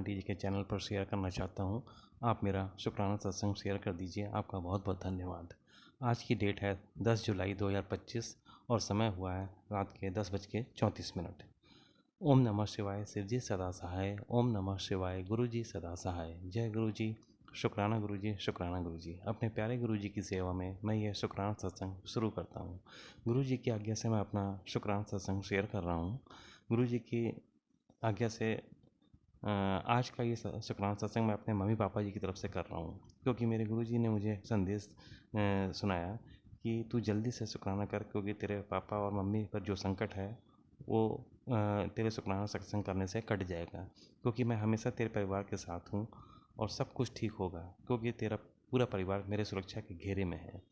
Aunty जी के channel पर share करना चाहता हूँ। आप मेरा शुक्राना सत्संग शेयर कर दीजिए। आपका बहुत बहुत धन्यवाद। आज की डेट है 10 जुलाई 2025 और समय हुआ है रात के 10:34। ओम नमः शिवाय, शिव जी सदा सहाय। ओम नमः शिवाय, गुरु जी सदा सहाय। जय गुरु जी, शुक्राना गुरु जी, शुक्राना गुरु जी। अपने प्यारे गुरु जी की सेवा में मैं ये शुक्राना सत्संग शुरू करता हूँ। गुरु जी की आज्ञा से मैं अपना शुक्राना सत्संग शेयर कर रहा हूँ। गुरु जी की आज्ञा से आज का ये शुक्राना सत्संग मैं अपने मम्मी पापा जी की तरफ से कर रहा हूँ, क्योंकि मेरे गुरु जी ने मुझे संदेश सुनाया कि तू जल्दी से शुक्राना कर, क्योंकि तेरे पापा और मम्मी पर जो संकट है वो तेरे शुक्राना सत्संग करने से कट जाएगा, क्योंकि मैं हमेशा तेरे परिवार के साथ हूँ और सब कुछ ठीक होगा, क्योंकि तेरा पूरा परिवार मेरे सुरक्षा के घेरे में है।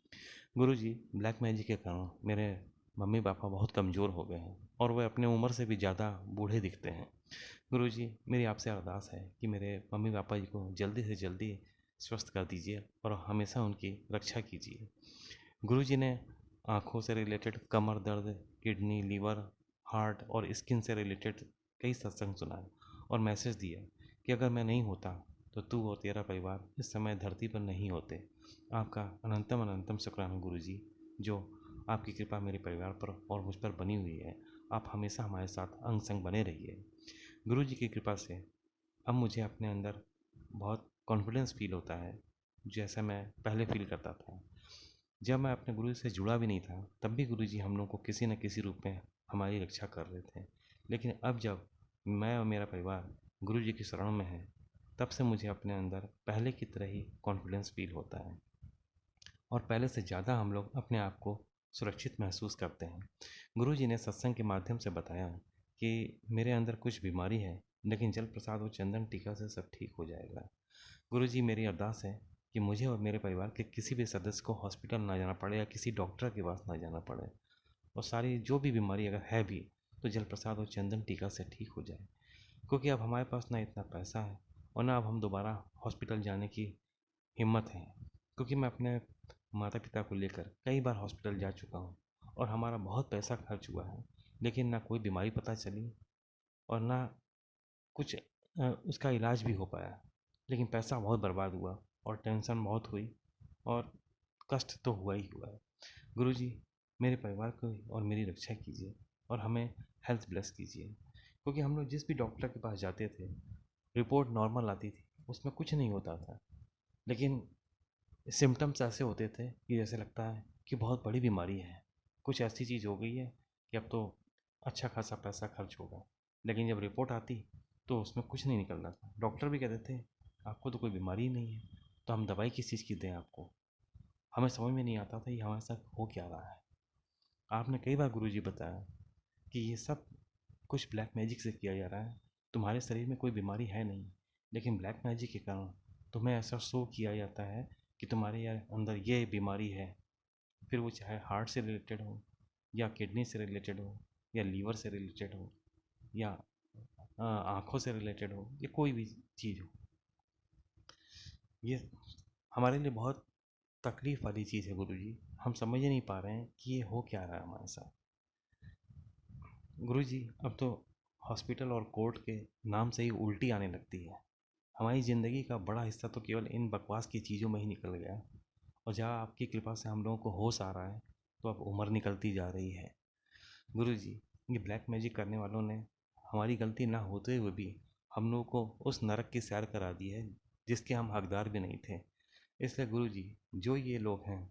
गुरु जी, ब्लैक मैजिक के कारण मेरे मम्मी पापा बहुत कमज़ोर हो गए हैं और वे अपने उम्र से भी ज़्यादा बूढ़े दिखते हैं। गुरुजी, मेरी आपसे अरदास है कि मेरे मम्मी पापा जी को जल्दी से जल्दी स्वस्थ कर दीजिए और हमेशा उनकी रक्षा कीजिए। गुरुजी ने आँखों से रिलेटेड, कमर दर्द, किडनी, लीवर, हार्ट और स्किन से रिलेटेड कई सत्संग सुनाए और मैसेज दिया कि अगर मैं नहीं होता तो तू और तेरा परिवार इस समय धरती पर नहीं होते। आपका अनंतम अनंतम शुक्राना गुरुजी, जो आपकी कृपा मेरे परिवार पर और मुझ पर बनी हुई है। आप हमेशा हमारे साथ अंग संग बने रहिए। गुरु जी की कृपा से अब मुझे अपने अंदर बहुत कॉन्फिडेंस फील होता है, जैसा मैं पहले फील करता था। जब मैं अपने गुरु से जुड़ा भी नहीं था, तब भी गुरु जी हम लोग को किसी न किसी रूप में हमारी रक्षा कर रहे थे। लेकिन अब जब मैं और मेरा परिवार गुरु जी की शरण में है, तब से मुझे अपने अंदर पहले की तरह ही कॉन्फिडेंस फील होता है और पहले से ज़्यादा हम लोग अपने आप को सुरक्षित महसूस करते हैं। गुरु जी ने सत्संग के माध्यम से बताया कि मेरे अंदर कुछ बीमारी है, लेकिन जल प्रसाद और चंदन टीका से सब ठीक हो जाएगा। गुरु जी, मेरी अरदास है कि मुझे और मेरे परिवार के किसी भी सदस्य को हॉस्पिटल ना जाना पड़े या किसी डॉक्टर के पास ना जाना पड़े, और सारी जो भी बीमारी अगर है भी तो जल प्रसाद और चंदन टीका से ठीक हो जाए, क्योंकि अब हमारे पास ना इतना पैसा है और ना अब हम दोबारा हॉस्पिटल जाने की हिम्मत है, क्योंकि मैं अपने माता पिता को लेकर कई बार हॉस्पिटल जा चुका हूँ और हमारा बहुत पैसा खर्च हुआ है, लेकिन ना कोई बीमारी पता चली और ना कुछ उसका इलाज भी हो पाया। लेकिन पैसा बहुत बर्बाद हुआ और टेंशन बहुत हुई और कष्ट तो हुआ ही हुआ है। गुरु जी, मेरे परिवार को और मेरी रक्षा कीजिए और हमें हेल्थ ब्लेस कीजिए, क्योंकि हम लोग जिस भी डॉक्टर के पास जाते थे, रिपोर्ट नॉर्मल आती थी, उसमें कुछ नहीं होता था, लेकिन सिम्टम्स ऐसे होते थे कि जैसे लगता है कि बहुत बड़ी बीमारी है, कुछ ऐसी चीज़ हो गई है कि अब तो अच्छा खासा पैसा खर्च होगा। लेकिन जब रिपोर्ट आती तो उसमें कुछ नहीं निकल रहा था। डॉक्टर भी कहते थे आपको तो कोई बीमारी ही नहीं है, तो हम दवाई किस चीज़ की दें आपको। हमें समझ में नहीं आता था ये हमारे साथ हो क्या रहा है। आपने कई बार गुरुजी बताया कि ये सब कुछ ब्लैक मैजिक से किया जा रहा है, तुम्हारे शरीर में कोई बीमारी है नहीं, लेकिन ब्लैक मैजिक के कारण तुम्हें ऐसा शो किया जाता है कि तुम्हारे यार अंदर ये बीमारी है। फिर वो चाहे हार्ट से रिलेटेड हो या किडनी से रिलेटेड हो या लीवर से रिलेटेड हो या आँखों से रिलेटेड हो या कोई भी चीज़ हो, ये हमारे लिए बहुत तकलीफ वाली चीज़ है गुरुजी। हम समझ ही नहीं पा रहे हैं कि ये हो क्या रहा है हमारे साथ। गुरुजी, अब तो हॉस्पिटल और कोर्ट के नाम से ही उल्टी आने लगती है। हमारी ज़िंदगी का बड़ा हिस्सा तो केवल इन बकवास की चीज़ों में ही निकल गया, और जहाँ आपकी कृपा से हम लोगों को होश आ रहा है, तो अब उम्र निकलती जा रही है। गुरुजी, ये ब्लैक मैजिक करने वालों ने हमारी गलती ना होते हुए भी हम लोगों को उस नरक की सैर करा दी है जिसके हम हकदार भी नहीं थे। इसलिए गुरुजी, जो ये लोग हैं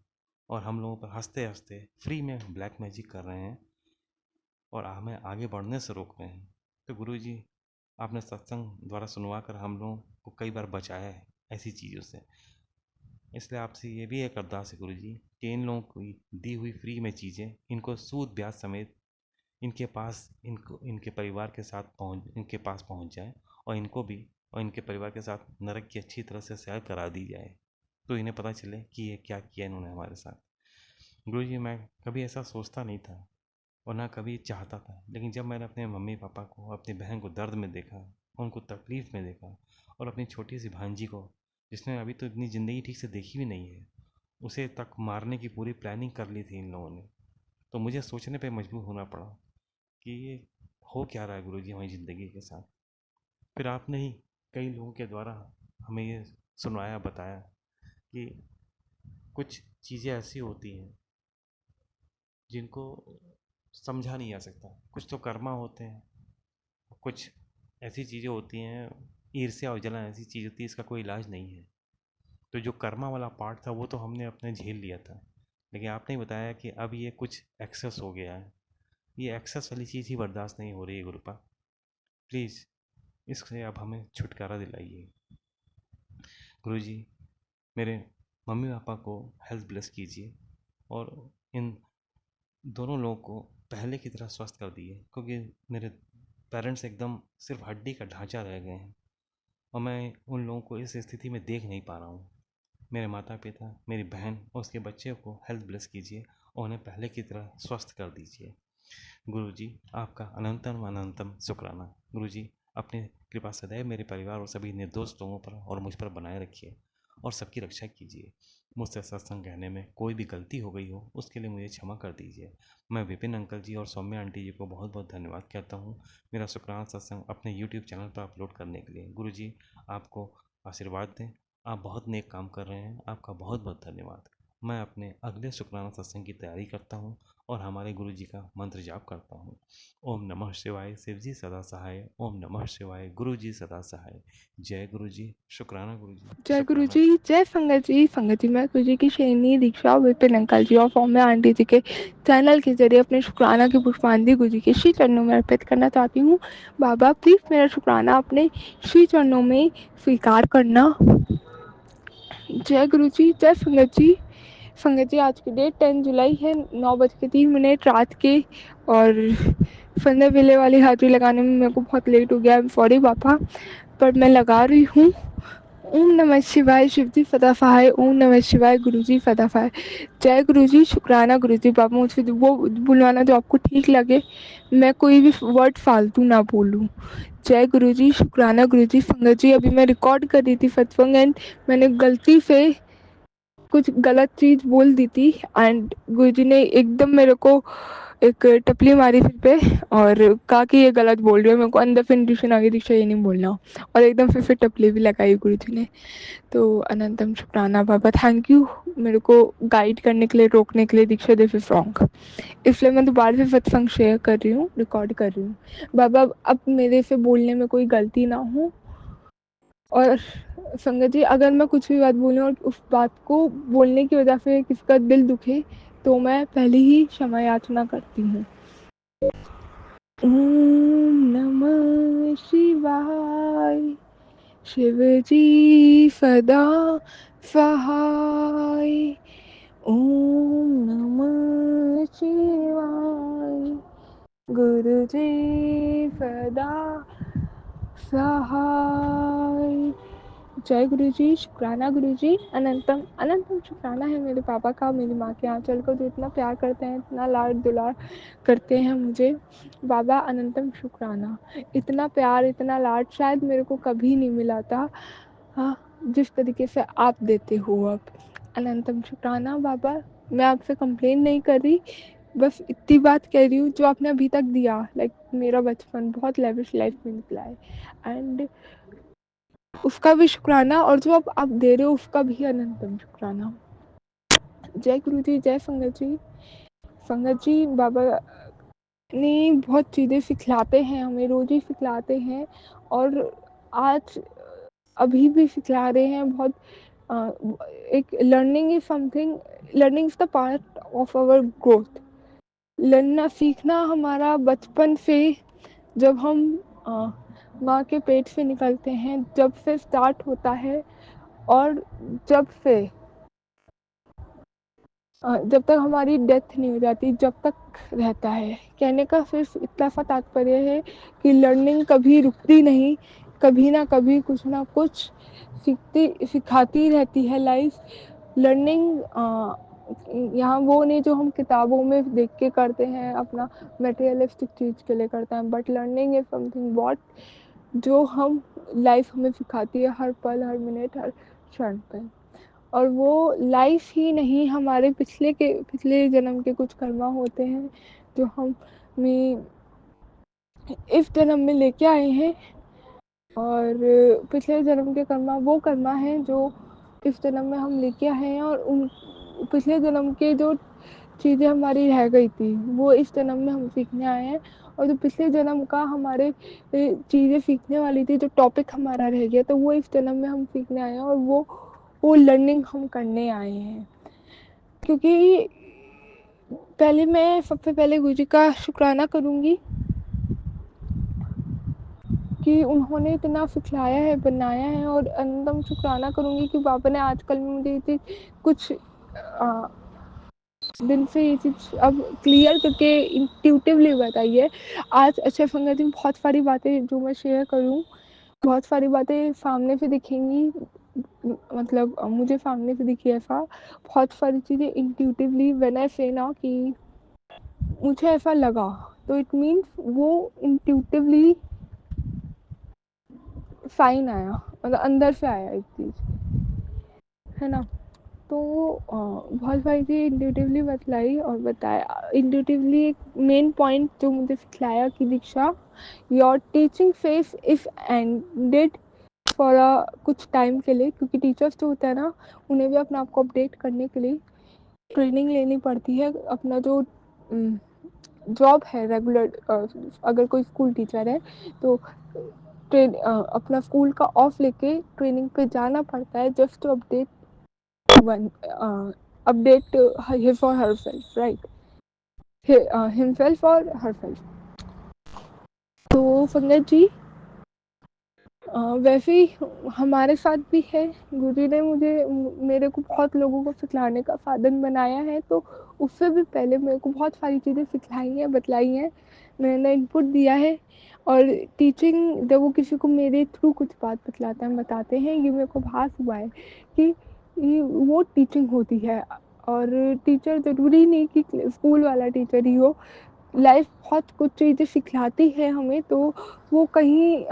और हम लोगों पर हंसते हंसते फ्री में ब्लैक मैजिक कर रहे हैं और हमें आगे बढ़ने से रोक रहे हैं, तो गुरुजी, आपने सत्संग द्वारा सुनवा कर हम लोगों को कई बार बचाया है ऐसी चीज़ों से। इसलिए आपसे ये भी एक अरदास है गुरुजी कि इन लोगों की दी हुई फ्री में चीज़ें इनको सूद ब्याज समेत इनके पास, इनके परिवार के साथ इनके पास पहुंच जाए और इनको भी और इनके परिवार के साथ नरक की अच्छी तरह से सैर करा दी जाए, तो इन्हें पता चले कि ये क्या किया इन्होंने हमारे साथ। गुरुजी, मैं कभी ऐसा सोचता नहीं था और ना कभी चाहता था, लेकिन जब मैंने अपने मम्मी पापा को, अपनी बहन को दर्द में देखा, उनको तकलीफ़ में देखा, और अपनी छोटी सी भांजी को, जिसने अभी तो इतनी ज़िंदगी ठीक से देखी भी नहीं है, उसे तक मारने की पूरी प्लानिंग कर ली थी इन लोगों ने, तो मुझे सोचने पे मजबूर होना पड़ा कि ये हो क्या रहा है गुरुजी हमारी ज़िंदगी के साथ। फिर आपने ही कई लोगों के द्वारा हमें ये सुनवाया बताया कि कुछ चीज़ें ऐसी होती हैं जिनको समझा नहीं जा सकता। कुछ तो कर्मा होते हैं, कुछ ऐसी चीज़ें होती हैं, ईर्ष्या और जलन ऐसी चीज़ होती है, इसका कोई इलाज नहीं है। तो जो कर्मा वाला पार्ट था वो तो हमने अपने झेल लिया था, लेकिन आपने ही बताया कि अब ये कुछ एक्सेस हो गया है। ये एक्सेस वाली चीज़ ही बर्दाश्त नहीं हो रही है गुरुपा। प्लीज़ इससे अब हमें छुटकारा दिलाइए। गुरुजी, मेरे मम्मी पापा को हेल्थ ब्लेस कीजिए और इन दोनों लोगों को पहले की तरह स्वस्थ कर दिए, क्योंकि मेरे पेरेंट्स एकदम सिर्फ हड्डी का ढांचा रह गए हैं और मैं उन लोगों को इस स्थिति में देख नहीं पा रहा हूँ। मेरे माता पिता, मेरी बहन और उसके बच्चे को हेल्थ ब्लेस कीजिए और उन्हें पहले की तरह स्वस्थ कर दीजिए। गुरुजी, आपका अनंतम अनंतम शुक्राना। गुरुजी, अपनी कृपा सदैव मेरे परिवार और सभी निर्दोष लोगों पर और मुझ पर बनाए रखिए और सबकी रक्षा कीजिए। मुझसे सत्संग कहने में कोई भी गलती हो गई हो उसके लिए मुझे क्षमा कर दीजिए। मैं विपिन अंकल जी और सौम्या आंटी जी को बहुत बहुत धन्यवाद कहता हूँ मेरा शुक्राना सत्संग अपने यूट्यूब चैनल पर अपलोड करने के लिए। गुरुजी, आपको आशीर्वाद दें। आप बहुत नेक काम कर रहे हैं, आपका बहुत बहुत धन्यवाद। मैं अपने अगले शुक्राना सत्संग की तैयारी करता हूँ और हमारे गुरु जी का मंत्र जाप करता हूँ। ओम नमः शिवाय, शिव जी सदा सहाय। ओम नमः शिवाय, गुरु जी सदा सहाय। जय गुरु जी, शुक्राना गुरु जी, जय गुरु शुक्राना। जी, जय संगत जी। संगत जी, मैं गुरु जी की शेरनी दीक्षा विपिन अंकल जी और सौम्या आंटी जी के चैनल के जरिए अपने शुक्राना की पुष्पांजलि गुरु जी के श्री चरणों में अर्पित करना चाहती हूँ। बाबा प्लीज़ मेरा शुक्राना अपने श्री चरणों में स्वीकार करना। जय गुरु जी, जय संगत जी। संगत जी, आज की डेट 10 जुलाई है, 9:03 रात के, और फंदे विले वाली हाजिरी लगाने में मेरे को बहुत लेट हो गया। सॉरी पापा, पर मैं लगा रही हूँ। ओम नमः शिवाय, शिव जी सदा सहाय। ओम नमः शिवाय, गुरु जी सदा सहाय। जय गुरु जी, शुक्राना गुरु जी। बाबा मुझसे वो बुलवाना जो आपको ठीक लगे, मैं कोई भी वर्ड फालतू ना बोलूँ। जय गुरु जी, शुक्राना गुरु जी। संगत जी, अभी मैं रिकॉर्ड कर रही थी सत्संग एंड मैंने गलती से कुछ गलत चीज़ बोल दी थी एंड गुरुजी ने एकदम मेरे को एक टपली मारी सिर पे और कहा कि ये गलत बोल रही हो। मेरे को अंदर से इंट्यूशन आ गई, दीक्षा ये नहीं बोलना, और एकदम फिर टपली भी लगाई गुरुजी ने। तो अनंतम शुक्राना बाबा, थैंक यू मेरे को गाइड करने के लिए, रोकने के लिए। दीक्षा दिस इज रॉन्ग, इसलिए मैं दोबारा से सत्संग शेयर कर रही हूँ, रिकॉर्ड कर रही हूँ। बाबा अब मेरे से बोलने में कोई गलती ना हो, और संगत जी अगर मैं कुछ भी बात बोलूँ और उस बात को बोलने की वजह से किसी का दिल दुखे तो मैं पहले ही क्षमा याचना करती हूँ। ओम नमः शिवाय, शिव जी सदा सहाय। ओम नमः शिवाय, गुरु जी सदा सहाय। जय गुरु जी, शुक्राना गुरु जी। अनंतम अनंतम शुक्राना है मेरे पापा का, मेरी माँ के आंचल को, जो इतना प्यार करते हैं, इतना लाड दुलार करते हैं मुझे। बाबा अनंतम शुक्राना, इतना प्यार, इतना लाड शायद मेरे को कभी नहीं मिला था, हाँ, जिस तरीके से आप देते हो अब। अनंतम शुक्राना बाबा। मैं आपसे कंप्लेन नहीं कर रही, बस इतनी बात कह रही हूँ, जो आपने अभी तक दिया, लाइक मेरा बचपन बहुत लेविश लाइफ में निकला है एंड उसका भी शुक्राना, और जो अब आप दे रहे हो उसका भी अनंतम शुक्राना। जय गुरु जी, जय संगत जी। संगत जी, बाबा ने बहुत चीज़ें सिखलाते हैं हमें, रोज ही सिखलाते हैं, और आज अभी भी सिखला रहे हैं बहुत। एक learning is something, learning is the part of our growth. लर्नना, सीखना हमारा बचपन से, जब हम माँ के पेट से निकलते हैं, जब से स्टार्ट होता है, और जब से जब तक हमारी डेथ नहीं हो जाती, जब तक रहता है। कहने का सिर्फ इतना सा तात्पर्य है कि लर्निंग कभी रुकती नहीं, कभी ना कभी कुछ ना कुछ सिखाती रहती है लाइफ। लर्निंग यहाँ वो नहीं जो हम किताबों में देख के करते हैं, अपना मटेरियलिस्टिक चीज़ के लिए करते हैं, but learning is something what जो हम लाइफ हमें सिखाती है, हर पल, हर मिनट, हर क्षण पे। और वो लाइफ ही नहीं, हमारे पिछले जन्म के कुछ कर्मा होते हैं जो हम में इस जन्म में लेके आए हैं, और पिछले जन्म के कर्मा वो कर्मा हैं जो इस जन्म में हम लेके आए हैं, और उन पिछले जन्म के जो चीज़ें हमारी रह गई थी वो इस जन्म में हम सीखने आए हैं। और जो पिछले जन्म का हमारे चीज़ें सीखने वाली थी, जो टॉपिक हमारा रह गया, तो वो इस जन्म में हम सीखने आए हैं, और वो लर्निंग हम करने आए हैं। क्योंकि पहले मैं सबसे पहले गुरु जी का शुक्राना करूँगी कि उन्होंने इतना सिखलाया है, बनाया है, और अंतम शुक्राना करूँगी कि बाबा ने आजकल में मुझे ये चीज़ कुछ दिन से ये चीज़ अब क्लियर करके इंट्यूटिवली बताई है। आज अच्छे संगत में बहुत सारी बातें जो मैं शेयर करूँ, बहुत सारी बातें सामने से दिखेंगी, मतलब मुझे सामने से दिखी ऐसा बहुत सारी चीज़ें इंट्यूटिवली व्हेन आई से ना कि मुझे ऐसा लगा, तो इट मीन्स वो इंट्यूटिवली साइन आया, मतलब अंदर से आया एक चीज़, है ना। तो बहुत सारी चीज़ें इंट्यूटिवली बतलाई और बताया। इंट्यूटिवली एक मेन पॉइंट जो मुझे सिखलाया कि Diksha, your teaching phase has ended for कुछ टाइम के लिए, क्योंकि टीचर्स जो होता है ना, उन्हें भी अपने आप को अपडेट करने के लिए ट्रेनिंग लेनी पड़ती है। अपना जो जॉब है रेगुलर, अगर कोई स्कूल टीचर है तो अपना स्कूल का ऑफ लेके ट्रेनिंग पे जाना पड़ता है, just to one update his or herself, right? Himself or herself. तो संगत जी, वैसे ही हमारे साथ भी है। गुरु ने मुझे मेरे को बहुत लोगों को सिखलाने का साधन बनाया है, तो उससे भी पहले मेरे को बहुत सारी चीज़ें सिखलाई हैं, बतलाई हैं, मैंने इनपुट दिया है। और टीचिंग जब वो किसी को मेरे थ्रू कुछ बात बतलाते हैं, बताते हैं, ये मेरे को भास हुआ है कि ये वो टीचिंग होती है। और टीचर ज़रूरी नहीं कि स्कूल वाला टीचर ही हो, लाइफ बहुत कुछ चीज़ें सिखलाती है हमें, तो वो कहीं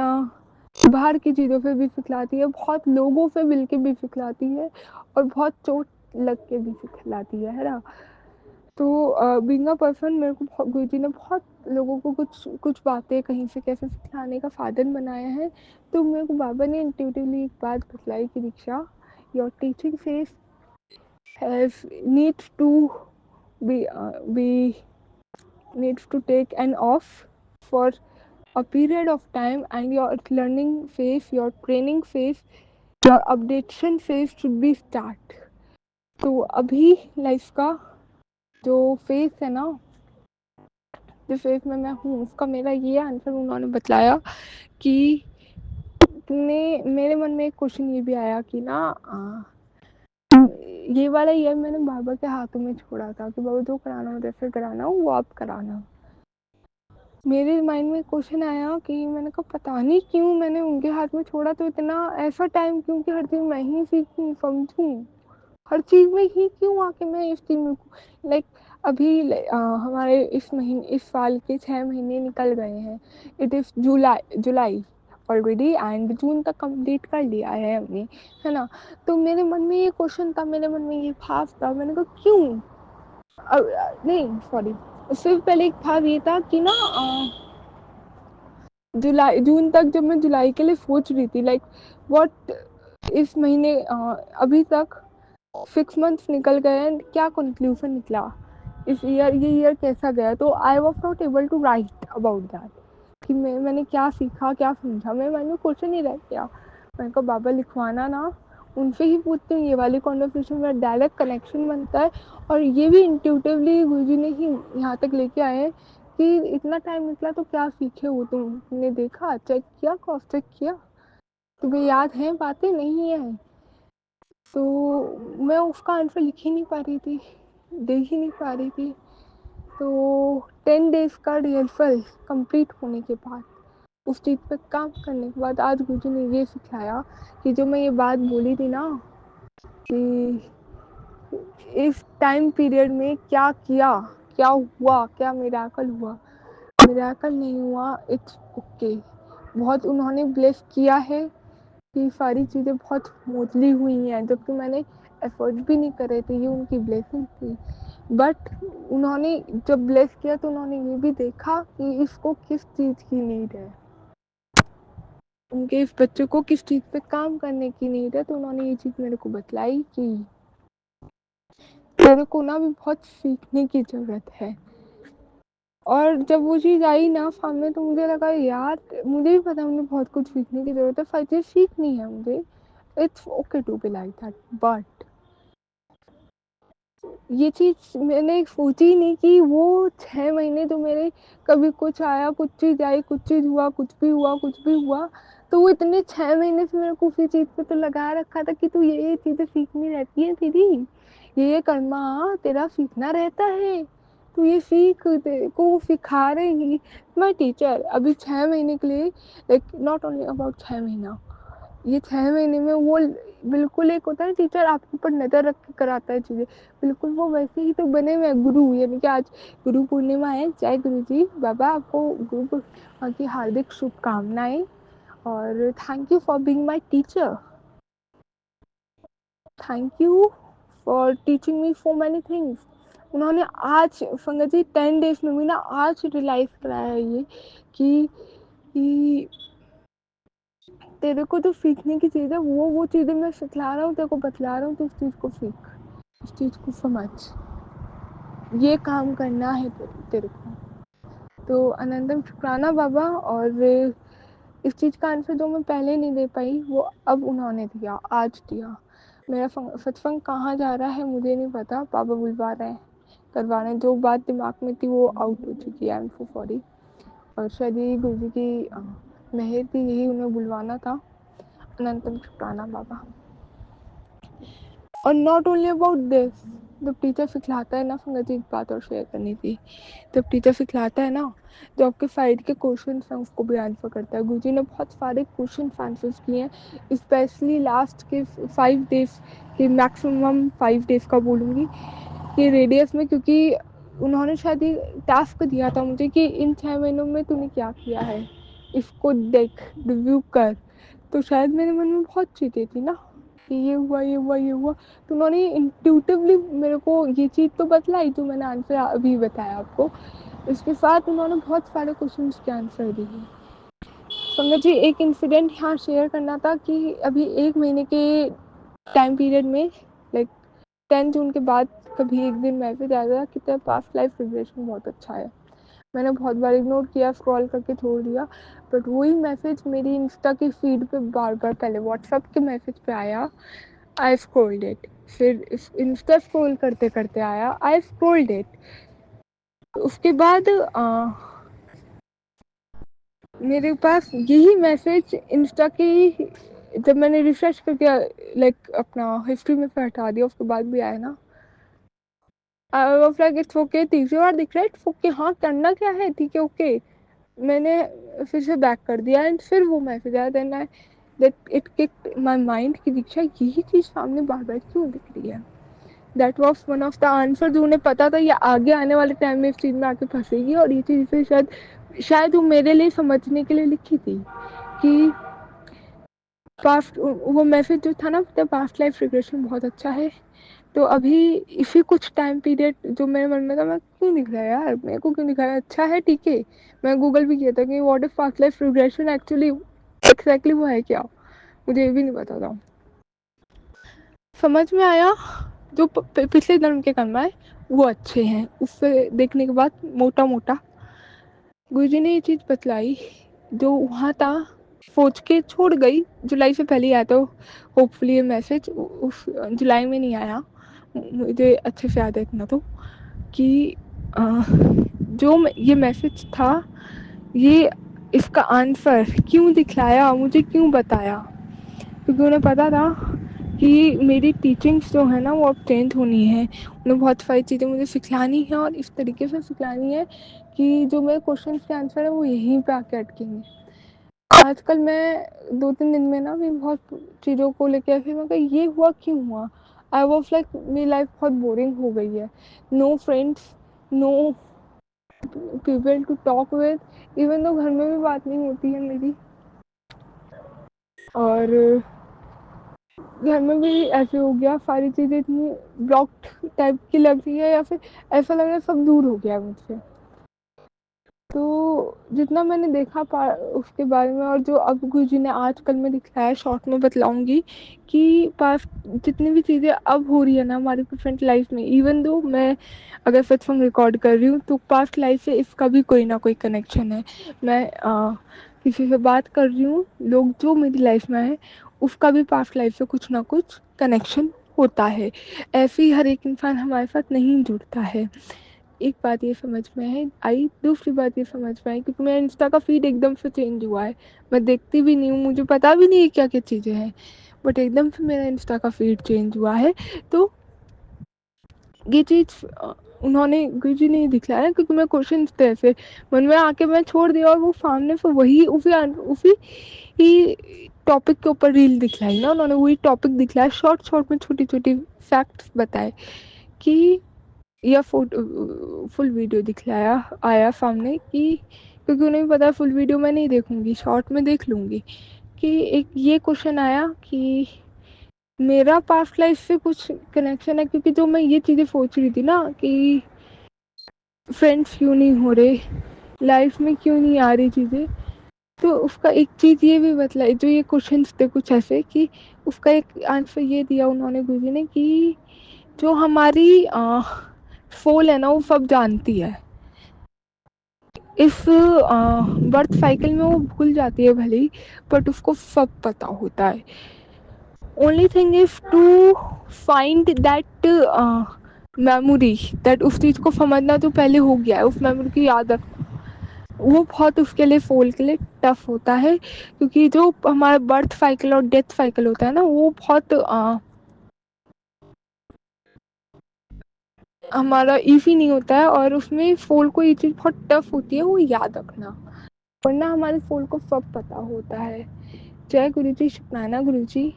बाहर की चीज़ों से भी सिखलाती है, बहुत लोगों से मिल के भी सिखलाती है, और बहुत चोट लग के भी सिखलाती है ना। तो बीइंग अ पर्सन मेरे को गुरु जी ने बहुत लोगों को कुछ कुछ बातें कहीं से कैसे सिखलाने का साधन बनाया है। तो मेरे को बाबा ने इंट्यूटिवली एक बात बतलाई कि Diksha, your teaching phase has needs to be needs to take an off for a period of time, and your learning phase, your training phase, your updation phase should be start. तो अभी life का जो phase है ना, जिस phase में मैं हूँ, उसका मेरा ये आंसर उन्होंने बतलाया कि तुमने मेरे मन में एक क्वेश्चन ये भी आया कि ना ये वाला ईयर मैंने बाबा के हाथों में छोड़ा था कि बाबा जो कराना हो जैसे कराना हो वो आप कराना। मेरे माइंड में क्वेश्चन आया कि मैंने कहा पता नहीं क्यों मैंने उनके हाथ में छोड़ा, तो इतना ऐसा टाइम क्यों कि हर चीज़ मैं ही सीखूँ समझूँ, हर चीज़ में ही क्यों आके मैं इस चीज़ में लाइक अभी हमारे इस महीने इस साल के 6 महीने निकल गए हैं। It is July already, and June तक कंप्लीट कर लिया है हमने, है ना। तो मेरे मन में ये क्वेश्चन था, मेरे मन में ये भाव था, मैंने कहा क्यों नहीं सॉरी, उससे पहले एक भाव ये था कि ना जुलाई जून तक जब मैं जुलाई के लिए सोच रही थी लाइक व्हाट इस महीने अभी तक 6 मंथ्स निकल गए हैं, क्या कंक्लूजन निकला इस ईयर, ये ईयर कैसा गया। तो I was not able to write about that कि मैंने क्या सीखा क्या समझा, मेरे मन में क्वेश्चन ही रह गया। मैंने कहा बाबा लिखवाना ना, उनसे ही पूछती हूँ, ये वाली कॉन्वर्सेशन में डायरेक्ट कनेक्शन बनता है। और ये भी इंट्यूटिवली गुरुजी ने ही यहाँ तक लेके आए हैं कि इतना टाइम निकला तो क्या सीखे हो तुमने, देखा, चेक किया, क्रॉस चेक किया, तुम्हें याद है बातें, नहीं है। तो मैं उसका आंसर लिख ही नहीं पा रही थी, दे ही नहीं पा रही थी। तो 10 डेज का रिहर्सल कंप्लीट होने के बाद, उस चीज़ पे काम करने के बाद, आज गुरु ने ये सिखाया कि जो मैं ये बात बोली थी ना कि इस टाइम पीरियड में क्या किया, क्या हुआ, क्या मिराकल हुआ, मिराकल नहीं हुआ, इट्स ओके। बहुत उन्होंने ब्लेस किया है कि सारी चीज़ें बहुत स्मूथली हुई हैं, जबकि मैंने एफर्ट भी नहीं करे थे, ये उनकी ब्लेसिंग थी। बट उन्होंने जब ब्लेस किया तो उन्होंने ये भी देखा कि इसको किस चीज़ की नीड है। उनके इस बच्चे को किस चीज़ पे काम करने की नीड है, तो उन्होंने ये चीज़ मेरे को बतलाई कि तेरे को ना भी बहुत सीखने की ज़रूरत है। और जब वो चीज़ आई ना सामने तो मुझे लगा यार मुझे भी पता है मुझे बहुत कुछ सीखने की ज़रूरत है, पर ये सीखनी है मुझे। It's okay to be like that, but ये चीज़ मैंने सोची ही नहीं कि वो 6 महीने तो मेरे कभी कुछ आया, कुछ चीज़ आई, कुछ चीज़ हुआ, कुछ भी हुआ, कुछ भी हुआ, तो वो इतने 6 महीने से मेरे को उसी चीज़ पे तो लगा रखा था कि तू ये चीज़ें सीखनी रहती है तेरी, ये कर्मा तेरा सीखना रहता है, तू ये सीख, तेरे को सिखा रही माई टीचर अभी 6 महीने के लिए, लाइक नॉट ओनली अबाउट 6 महीना, ये 6 महीने में वो बिल्कुल एक होता है टीचर आपके ऊपर नज़र रख के कराता है चीज़ें, बिल्कुल वो वैसे ही तो बने हुए गुरु, यानी कि आज गुरु पूर्णिमा है, जय गुरु जी बाबा, आपको गुरु पूर्णिमा की हार्दिक शुभकामनाएं, और thank you for being my teacher, thank you for teaching me for many things. उन्होंने आज संगत जी 10 डेज में भी ना आज रियलाइज़ कराया है ये कि तेरे को जो सीखने की चीज़ है वो चीज़ें मैं सिखला रहा हूँ, तेरे को बतला रहा हूँ, तो उस चीज़ को सीख, उस चीज़ को समझ, ये काम करना है तेरे को। तो अनंतम शुक्राना बाबा। और इस चीज़ का आंसर जो मैं पहले नहीं दे पाई वो अब उन्होंने दिया, आज दिया। मेरा सत्संग कहाँ जा रहा है मुझे नहीं पता, बाबा बुलवा रहे हैं, करवा रहे हैं, जो बात दिमाग में थी वो आउट हो चुकी है, आई एम सो सॉरी। और शायद यही गुरु जी की मेहर थी, यही उन्हें बुलवाना था। अनंतम शुक्राना बाबा। और नॉट ओनली अबाउट दिस, जब टीचर सिखलाता है ना, संगत जी एक बात और शेयर करनी थी, जब टीचर सिखलाता है ना, जो आपके साइड के क्वेश्चन हैं उसको भी आंसर करता है। गुरुजी ने बहुत सारे क्वेश्चन आंसर्स किए हैं, स्पेशली लास्ट के 5 डेज के, मैक्सिमम 5 डेज का बोलूँगी कि रेडियस में, क्योंकि उन्होंने शायद ये टास्क दिया था मुझे कि इन 6 महीनों में तूने क्या किया है, इसको देख, रिव्यू कर। तो शायद मेरे मन में बहुत चीज़ें थी ना कि ये हुआ, ये हुआ, ये हुआ, तो उन्होंने इंट्यूटिवली मेरे को ये चीज़ तो बतलाई जो मैंने आंसर अभी बताया आपको। इसके साथ उन्होंने बहुत सारे क्वेश्चन के आंसर दिए। संगत जी एक इंसिडेंट यहाँ शेयर करना था कि अभी 1 महीने के टाइम पीरियड में, लाइक 10 जून के बाद कभी एक दिन मैसेज आया था कि तेरा पास्ट लाइफ रिग्रेशन बहुत अच्छा है। मैंने बहुत बार इग्नोर किया, स्क्रॉल करके छोड़ दिया, बट वही मैसेज मेरी इंस्टा की फीड पे बार बार, पहले व्हाट्सएप के मैसेज पे आया, आई स्क्रॉल्ड इट, फिर इंस्टा स्क्रॉल करते करते आया, आई स्क्रॉल्ड इट, उसके बाद मेरे पास यही मैसेज इंस्टा की, जब मैंने रिफ्रेश करके लाइक अपना हिस्ट्री में से हटा दिया उसके बाद भी आया ना, I was like it's okay, तीसरी बार दिख रहा है, इट्स ओके, हाँ करना क्या है, ठीक है ओके। मैंने फिर से बैक कर दिया एंड फिर वो मैसेज आया, then I that it kicked my mind कि दीक्षा यही चीज़ सामने बार बार क्यों दिख रही है। That was one of the answer जो उन्हें पता था ये आगे आने वाले टाइम में इस चीज़ में आके फंसेगी, और ये चीज़ फिर शायद शायद वो मेरे लिए समझने के लिए लिखी थी कि पास्ट, वो मैसेज जो था ना, पास्ट लाइफ रिग्रेशन बहुत अच्छा है। तो अभी इसी कुछ टाइम पीरियड जो मेरे मन में था, मैं क्यों दिख रहा है यार, मेरे को क्यों दिखाया, अच्छा है ठीक है। मैं गूगल भी किया था कि what is past life regression actually, exactly वो है क्या, मुझे ये भी नहीं पता था। समझ में आया जो पिछले जन्म के कर्म है वो अच्छे हैं, उससे देखने के बाद मोटा मोटा गुरुजी ने ये चीज़ बतलाई जो वहाँ था, सोच के छोड़ गई। जुलाई से पहले आया तो होपफुली ये मैसेज उस जुलाई में नहीं आया, मुझे अच्छे से याद है इतना तो कि जो ये मैसेज था, ये इसका आंसर क्यों दिखलाया, मुझे क्यों बताया, क्योंकि उन्हें पता था कि मेरी टीचिंग्स जो है ना वो अब चेंज होनी है, उन्हें बहुत सारी चीज़ें मुझे सिखलानी है, और इस तरीके से सिखलानी है कि जो मेरे क्वेश्चन के आंसर है वो यहीं पे आके अटकेंगे। आजकल मैं 2-3 दिन में ना भी बहुत चीज़ों को लेके ऐसे मैं कहा ये हुआ क्यों हुआ, आई वॉज लाइक मेरी लाइफ बहुत बोरिंग हो गई है, no friends, no people to talk with, even though घर में भी बात नहीं होती है मेरी, और घर में भी ऐसे हो गया, सारी चीज़ें इतनी ब्लॉक्ड टाइप की लग रही है, या फिर ऐसा लग रहा है सब दूर हो गया मुझसे। तो जितना मैंने देखा उसके बारे में, और जो अब गुरुजी ने आजकल में दिखाया, शॉर्ट में बतलाऊंगी कि पास्ट जितनी भी चीज़ें अब हो रही है ना हमारी प्रेजेंट लाइफ में, इवन दो मैं अगर सत्संग रिकॉर्ड कर रही हूँ तो पास्ट लाइफ से इसका भी कोई ना कोई कनेक्शन है। मैं किसी से बात कर रही हूँ, लोग जो मेरी लाइफ में है उसका भी पास्ट लाइफ से कुछ ना कुछ कनेक्शन होता है। ऐसे ही हर एक इंसान हमारे साथ नहीं जुड़ता है। एक बात ये समझ में है आई, दूसरी बात ये समझ में आई क्योंकि मेरा इंस्टा का फीड एकदम से चेंज हुआ है। मैं देखती भी नहीं हूँ, मुझे पता भी नहीं है क्या क्या चीज़ें हैं, बट एकदम से मेरा इंस्टा का फीड चेंज हुआ है। तो ये चीज़ उन्होंने गुरुजी ने दिखलाया क्योंकि मैं क्वेश्चन थे ऐसे मन में आके मैं छोड़ दिया, और वो सामने से वही उसी ही टॉपिक के ऊपर रील दिखलाई ना उन्होंने, वही टॉपिक दिखलाया, शॉर्ट शॉर्ट में छोटी छोटी फैक्ट्स बताए कि, या फोटो फुल वीडियो दिखलाया आया सामने कि, क्योंकि उन्हें भी पता है फुल वीडियो मैं नहीं देखूंगी, शॉर्ट में देख लूँगी, कि एक ये क्वेश्चन आया कि मेरा पास्ट लाइफ से कुछ कनेक्शन है, क्योंकि जो मैं ये चीज़ें सोच रही थी ना कि फ्रेंड्स क्यों नहीं हो रहे, लाइफ में क्यों नहीं आ रही चीज़ें, तो उसका एक चीज़ ये भी बतलाई, जो ये क्वेश्चन थे कुछ ऐसे कि उसका एक आंसर ये दिया उन्होंने गुरुजी ने कि जो हमारी सोल है ना वो सब जानती है, इस बर्थ साइकिल में वो भूल जाती है भले ही, बट उसको सब पता होता है। Only thing is to find that memory, that उस चीज़ को समझना जो पहले हो गया है, उस मेमोरी की याद रखना, वो बहुत उसके लिए सोल के लिए टफ होता है, क्योंकि जो हमारा बर्थ साइकिल और डेथ साइकिल होता है ना वो बहुत हमारा इजी नहीं होता है, और उसमें सोल को ये चीज़ बहुत टफ होती है वो याद रखना, वरना हमारे सोल को सब पता होता है। जय गुरु जी, शुक्राना गुरु जी,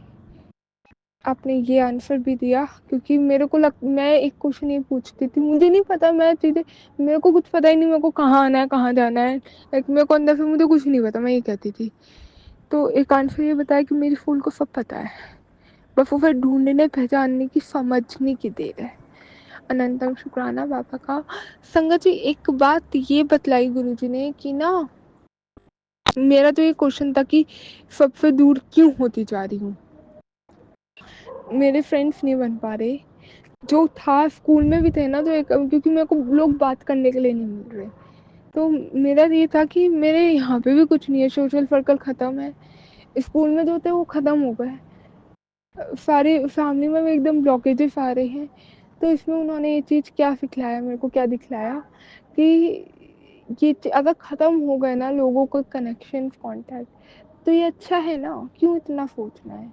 आपने ये आंसर भी दिया, क्योंकि मेरे को मैं एक क्वेश्चन ये पूछती थी, मुझे नहीं पता, मैं चीज़ें मेरे को कुछ पता ही नहीं, मेरे को कहाँ आना है कहाँ जाना है, लाइक मेरे को अंदर से मुझे कुछ नहीं पता, मैं ये कहती थी। तो एक आंसर ये बताया कि मेरी फूल को सब पता है, बस वो फिर ढूंढने पहचानने की समझने की देर है। अनंतम शुक्राना बाबा का। संगत जी एक बात ये बतलाई गुरुजी ने कि ना, मेरा तो ये क्वेश्चन था कि सबसे दूर क्यों होती जा रही हूँ, मेरे फ्रेंड्स नहीं बन पा रहे, जो था स्कूल में भी थे ना, तो एक क्योंकि मेरे को लोग बात करने के लिए नहीं मिल रहे, तो मेरा ये था कि मेरे यहाँ पे भी कुछ नहीं है, सोशल सर्कल ख़त्म है, स्कूल में जो थे वो ख़त्म हो गए, सारे फैमिली में भी एकदम ब्लॉकेजेस आ रहे हैं। तो इसमें उन्होंने ये चीज़ क्या सिखलाया मेरे को, क्या दिखलाया कि ये अगर ख़त्म हो गए ना लोगों को कनेक्शन कॉन्टैक्ट, तो ये अच्छा है ना, क्यों इतना सोचना है,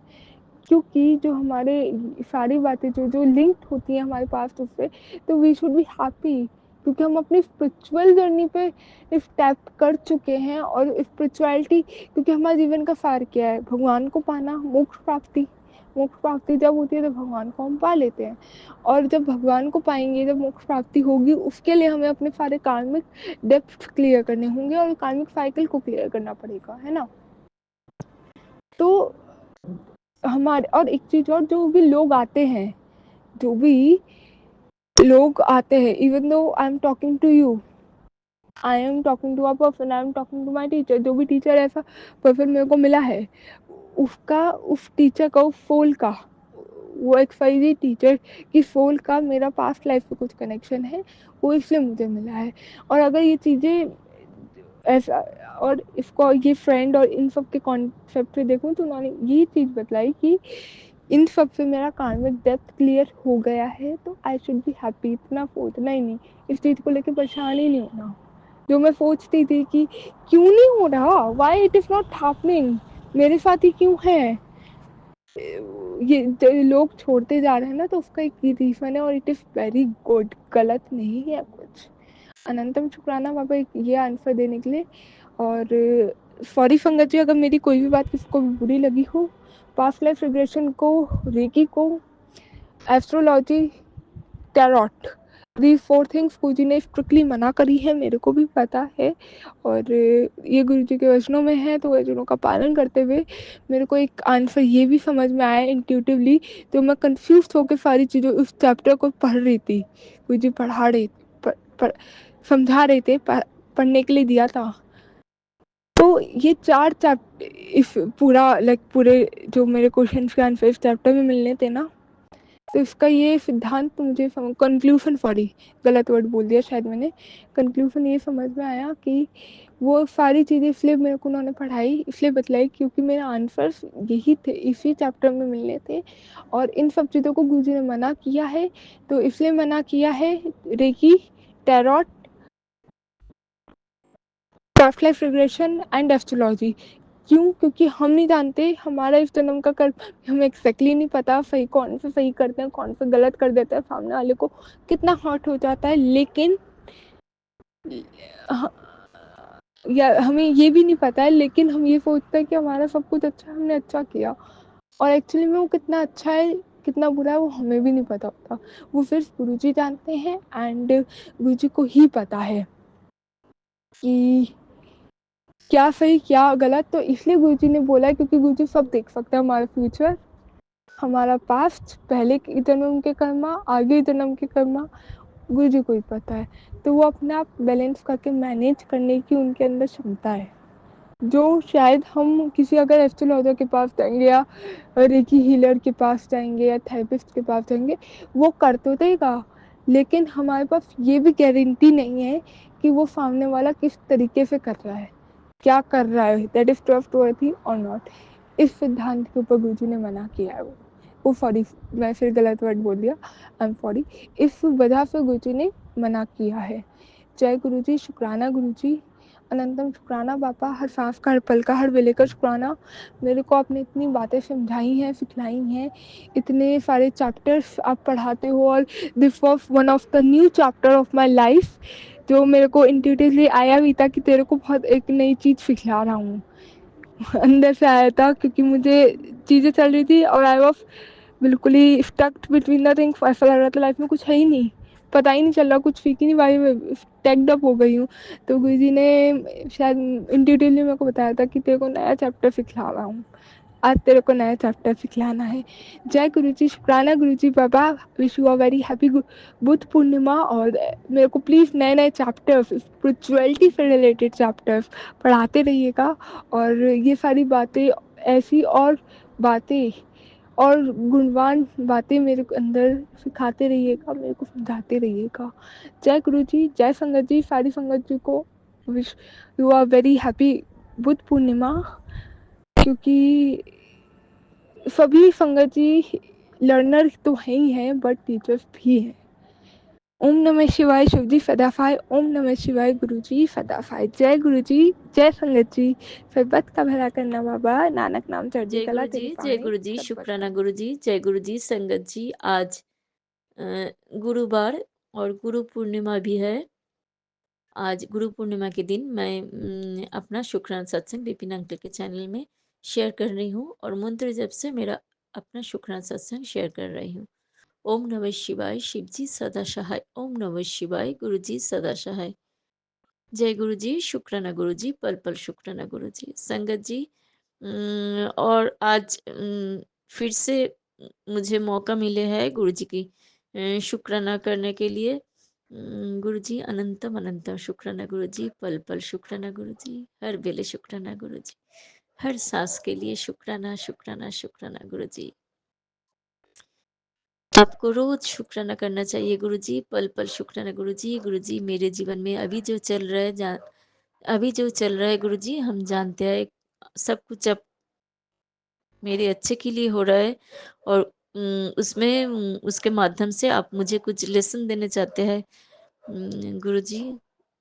क्योंकि जो हमारे सारी बातें जो जो लिंक्ड होती हैं हमारे पास उससे, तो वी शुड बी हैप्पी, क्योंकि हम अपनी स्पिरिचुअल जर्नी पे स्टेप कर चुके हैं, और स्पिरिचुअलिटी, क्योंकि हमारे जीवन का सार क्या है, भगवान को पाना, मोक्ष प्राप्ति, मोक्ष प्राप्ति जब होती है तो भगवान को हम पा लेते हैं, और जब भगवान को पाएंगे, जब मोक्ष प्राप्ति होगी, उसके लिए हमें अपने सारे कार्मिक डेप्थ क्लियर करने होंगे, और कार्मिक साइकिल को क्लियर करना पड़ेगा, है ना। तो हमारे, और एक चीज़ और, जो भी लोग आते हैं, जो भी लोग आते हैं, even though I am talking to you, I am talking to a person, I am talking to my teacher, जो भी टीचर ऐसा पर्सन मेरे को मिला है, उसका, उस टीचर का, उस सोल का, वो एक्सवाइजी टीचर की सोल का मेरा पास्ट लाइफ से कुछ कनेक्शन है, वो इसलिए मुझे मिला है। और अगर ये चीज़ें ऐसा, और इसको ये फ्रेंड और इन सब के कॉन्सेप्ट से देखूँ, तो उन्होंने ये चीज़ बतलाई कि इन सब से मेरा कार्मिक डेप्थ क्लियर हो गया है, तो आई शुड बी हैप्पी, इतना सोचना ही नहीं, इस चीज़ को लेकर परेशान ही नहीं होना। जो मैं सोचती थी कि क्यों नहीं हो रहा, why it is not happening, मेरे साथ ही क्यों है, ये लोग छोड़ते जा रहे हैं ना, तो उसका एक रीज़न है, और इट इज़ वेरी गुड, गलत नहीं है कुछ। अनंतम शुक्राना बाबा ये आंसर देने के लिए। और सॉरी संगत जी अगर मेरी कोई भी बात किसी को भी बुरी लगी हो, पास्ट लाइफ रिग्रेशन को, रेकी को, astrology, tarot, these four things Guruji ने स्ट्रिक्टली मना करी है, मेरे को भी पता है, और ये गुरुजी के वचनों में है, तो वचनों का पालन करते हुए मेरे को एक आंसर ये भी समझ में आया इंट्यूटिवली, तो मैं कंफ्यूज होकर सारी चीज़ों उस चैप्टर को पढ़ रही थी, गुरुजी पढ़ा रहे, समझा रहे थे, पढ़ने के लिए दिया था। तो ये 4 चैप्टर इफ पूरा लाइक पूरे जो मेरे क्वेश्चंस के आंसर इस चैप्टर में मिलने थे ना, तो इसका ये सिद्धांत मुझे कंक्लूजन सॉरी गलत वर्ड बोल दिया शायद मैंने। कंक्लूजन ये समझ में आया कि वो सारी चीज़ें इसलिए मेरे को उन्होंने पढ़ाई इसलिए बतलाई क्योंकि मेरे आंसर्स यही थे, इसी चैप्टर में मिलने थे। और इन सब चीज़ों को गुरुजी ने मना किया है, तो इसलिए मना किया है reiki, tarot, past life regression and astrology. क्यों? क्योंकि हम नहीं जानते हमारा इस जन्म का कर्म, हमें एग्जैक्टली नहीं पता सही कौन से सही करते हैं कौन से गलत कर देते हैं, सामने वाले को कितना हर्ट हो जाता है। लेकिन या हमें ये भी नहीं पता है, लेकिन हम ये सोचते हैं कि हमारा सब कुछ अच्छा है, हमने अच्छा किया, और एक्चुअली में वो कितना अच्छा है कितना बुरा है वो हमें भी नहीं पता होता। वो सिर्फ गुरुजी जानते हैं एंड गुरुजी को ही पता है कि क्या सही क्या गलत। तो इसलिए गुरुजी ने बोला है क्योंकि गुरुजी सब देख सकते हैं, हमारा फ्यूचर, हमारा पास्ट, पहले के जन्म के कर्मा, आगे जन्म के कर्मा, गुरुजी को ही पता है। तो वो अपने आप बैलेंस करके मैनेज करने की उनके अंदर क्षमता है, जो शायद हम किसी अगर एस्ट्रोलॉजर के पास जाएंगे या रेकी हीलर के पास जाएंगे या थेरेपिस्ट के पास जाएंगे वो कर तो देगा, लेकिन हमारे पास ये भी गारंटी नहीं है कि वो सामने वाला किस तरीके से कर रहा है, क्या कर रहा है, दैट इज ट्रस्टवर्थी और नॉट। इस सिद्धांत के ऊपर गुरुजी ने मना किया है। वो सॉरी मैं फिर गलत वर्ड बोल दिया, आई एम सॉरी। इस वजह से गुरुजी ने मना किया है। जय गुरुजी, शुक्राना गुरुजी, अनंतम शुक्राना बाबा, हर सांस का हर पल का हर वेले का शुक्राना। मेरे को आपने इतनी बातें समझाई हैं सिखलाई हैं, इतने सारे चैप्टर्स आप पढ़ाते हो, और this was one of the new chapter of my life जो मेरे को इंट्यूटिवली आया भी था कि तेरे को बहुत एक नई चीज़ सिखला रहा हूँ। अंदर से आया था क्योंकि मुझे चीज़ें चल रही थी और आई वॉज बिल्कुल ही स्टक्ड बिटवीन द थिंग्स। ऐसा लग रहा था लाइफ में कुछ है ही नहीं, पता ही नहीं चल रहा, कुछ सीख ही नहीं पाई, मैं स्टैक्ड अप हो गई हूँ। तो गुरुजी ने शायद इंट्यूटिवली मेरे को बताया था कि तेरे को नया चैप्टर सिखला रहा हूँ, आज तेरे को नया चैप्टर सिखलाना है। जय गुरुजी, शुक्राना गुरुजी बाबा, wish you a very happy Buddha Purnima. और मेरे को प्लीज़ नए नए चैप्टर्स, स्पिरिचुअलिटी से रिलेटेड चैप्टर्स पढ़ाते रहिएगा, और ये सारी बातें ऐसी और बातें और गुणवान बातें मेरे को अंदर सिखाते रहिएगा, मेरे को समझाते रहिएगा। जय गुरु जी, जय संगत जी, सारी संगत जी को wish you are very happy Buddha Purnima, क्योंकि सभी संगत जी लर्नर तो हैं ही हैं बट टीचर्स भी हैं। ओम नमः शिवाय शिवजी सदाफाय, ओम नमः शिवाय गुरुजी सदाफाय। जय गुरुजी, जय संगत जी, सरबत का भला करना बाबा, नानक नाम चढ़ती जय कला गुरु तेरे जी, जय पाने, गुरु जी, सरबत शुक्राना का। गुरु जी, जय गुरु जी, संगत जी। आज गुरुवार और गुरु पूर्णिमा भी है। आज गुरु पूर्णिमा के दिन मैं अपना शुक्राना सत्संग विपिन अंकल के चैनल में शेयर कर रही हूँ और मंत्र जप से मेरा अपना शुक्राना सत्संग शेयर कर रही हूँ। ओम नमः शिवाय, शिव जी सदा सहाय। ओम नमः शिवाय, गुरु जी सदा सहाय। जय गुरु जी, शुक्राना गुरु जी, पल पल शुक्राना गुरु जी। संगत जी, और आज फिर से मुझे मौका मिले है गुरु जी की शुक्राना करने के लिए। गुरु जी अनंतम अनंतम शुक्राना गुरु जी, पल पल शुक्राना गुरु जी, हर बेले शुक्राना गुरु जी, हर सांस के लिए शुक्राना शुक्राना शुक्राना गुरु जी। आपको रोज शुक्राना करना चाहिए गुरु जी, पल पल शुक्राना गुरु जी। गुरु जी मेरे जीवन में अभी जो चल रहा है अभी जो चल रहा है गुरु जी, हम जानते हैं सब कुछ अब मेरे अच्छे के लिए हो रहा है, और उसमें उसके माध्यम से आप मुझे कुछ लेसन देने चाहते हैं। गुरु जी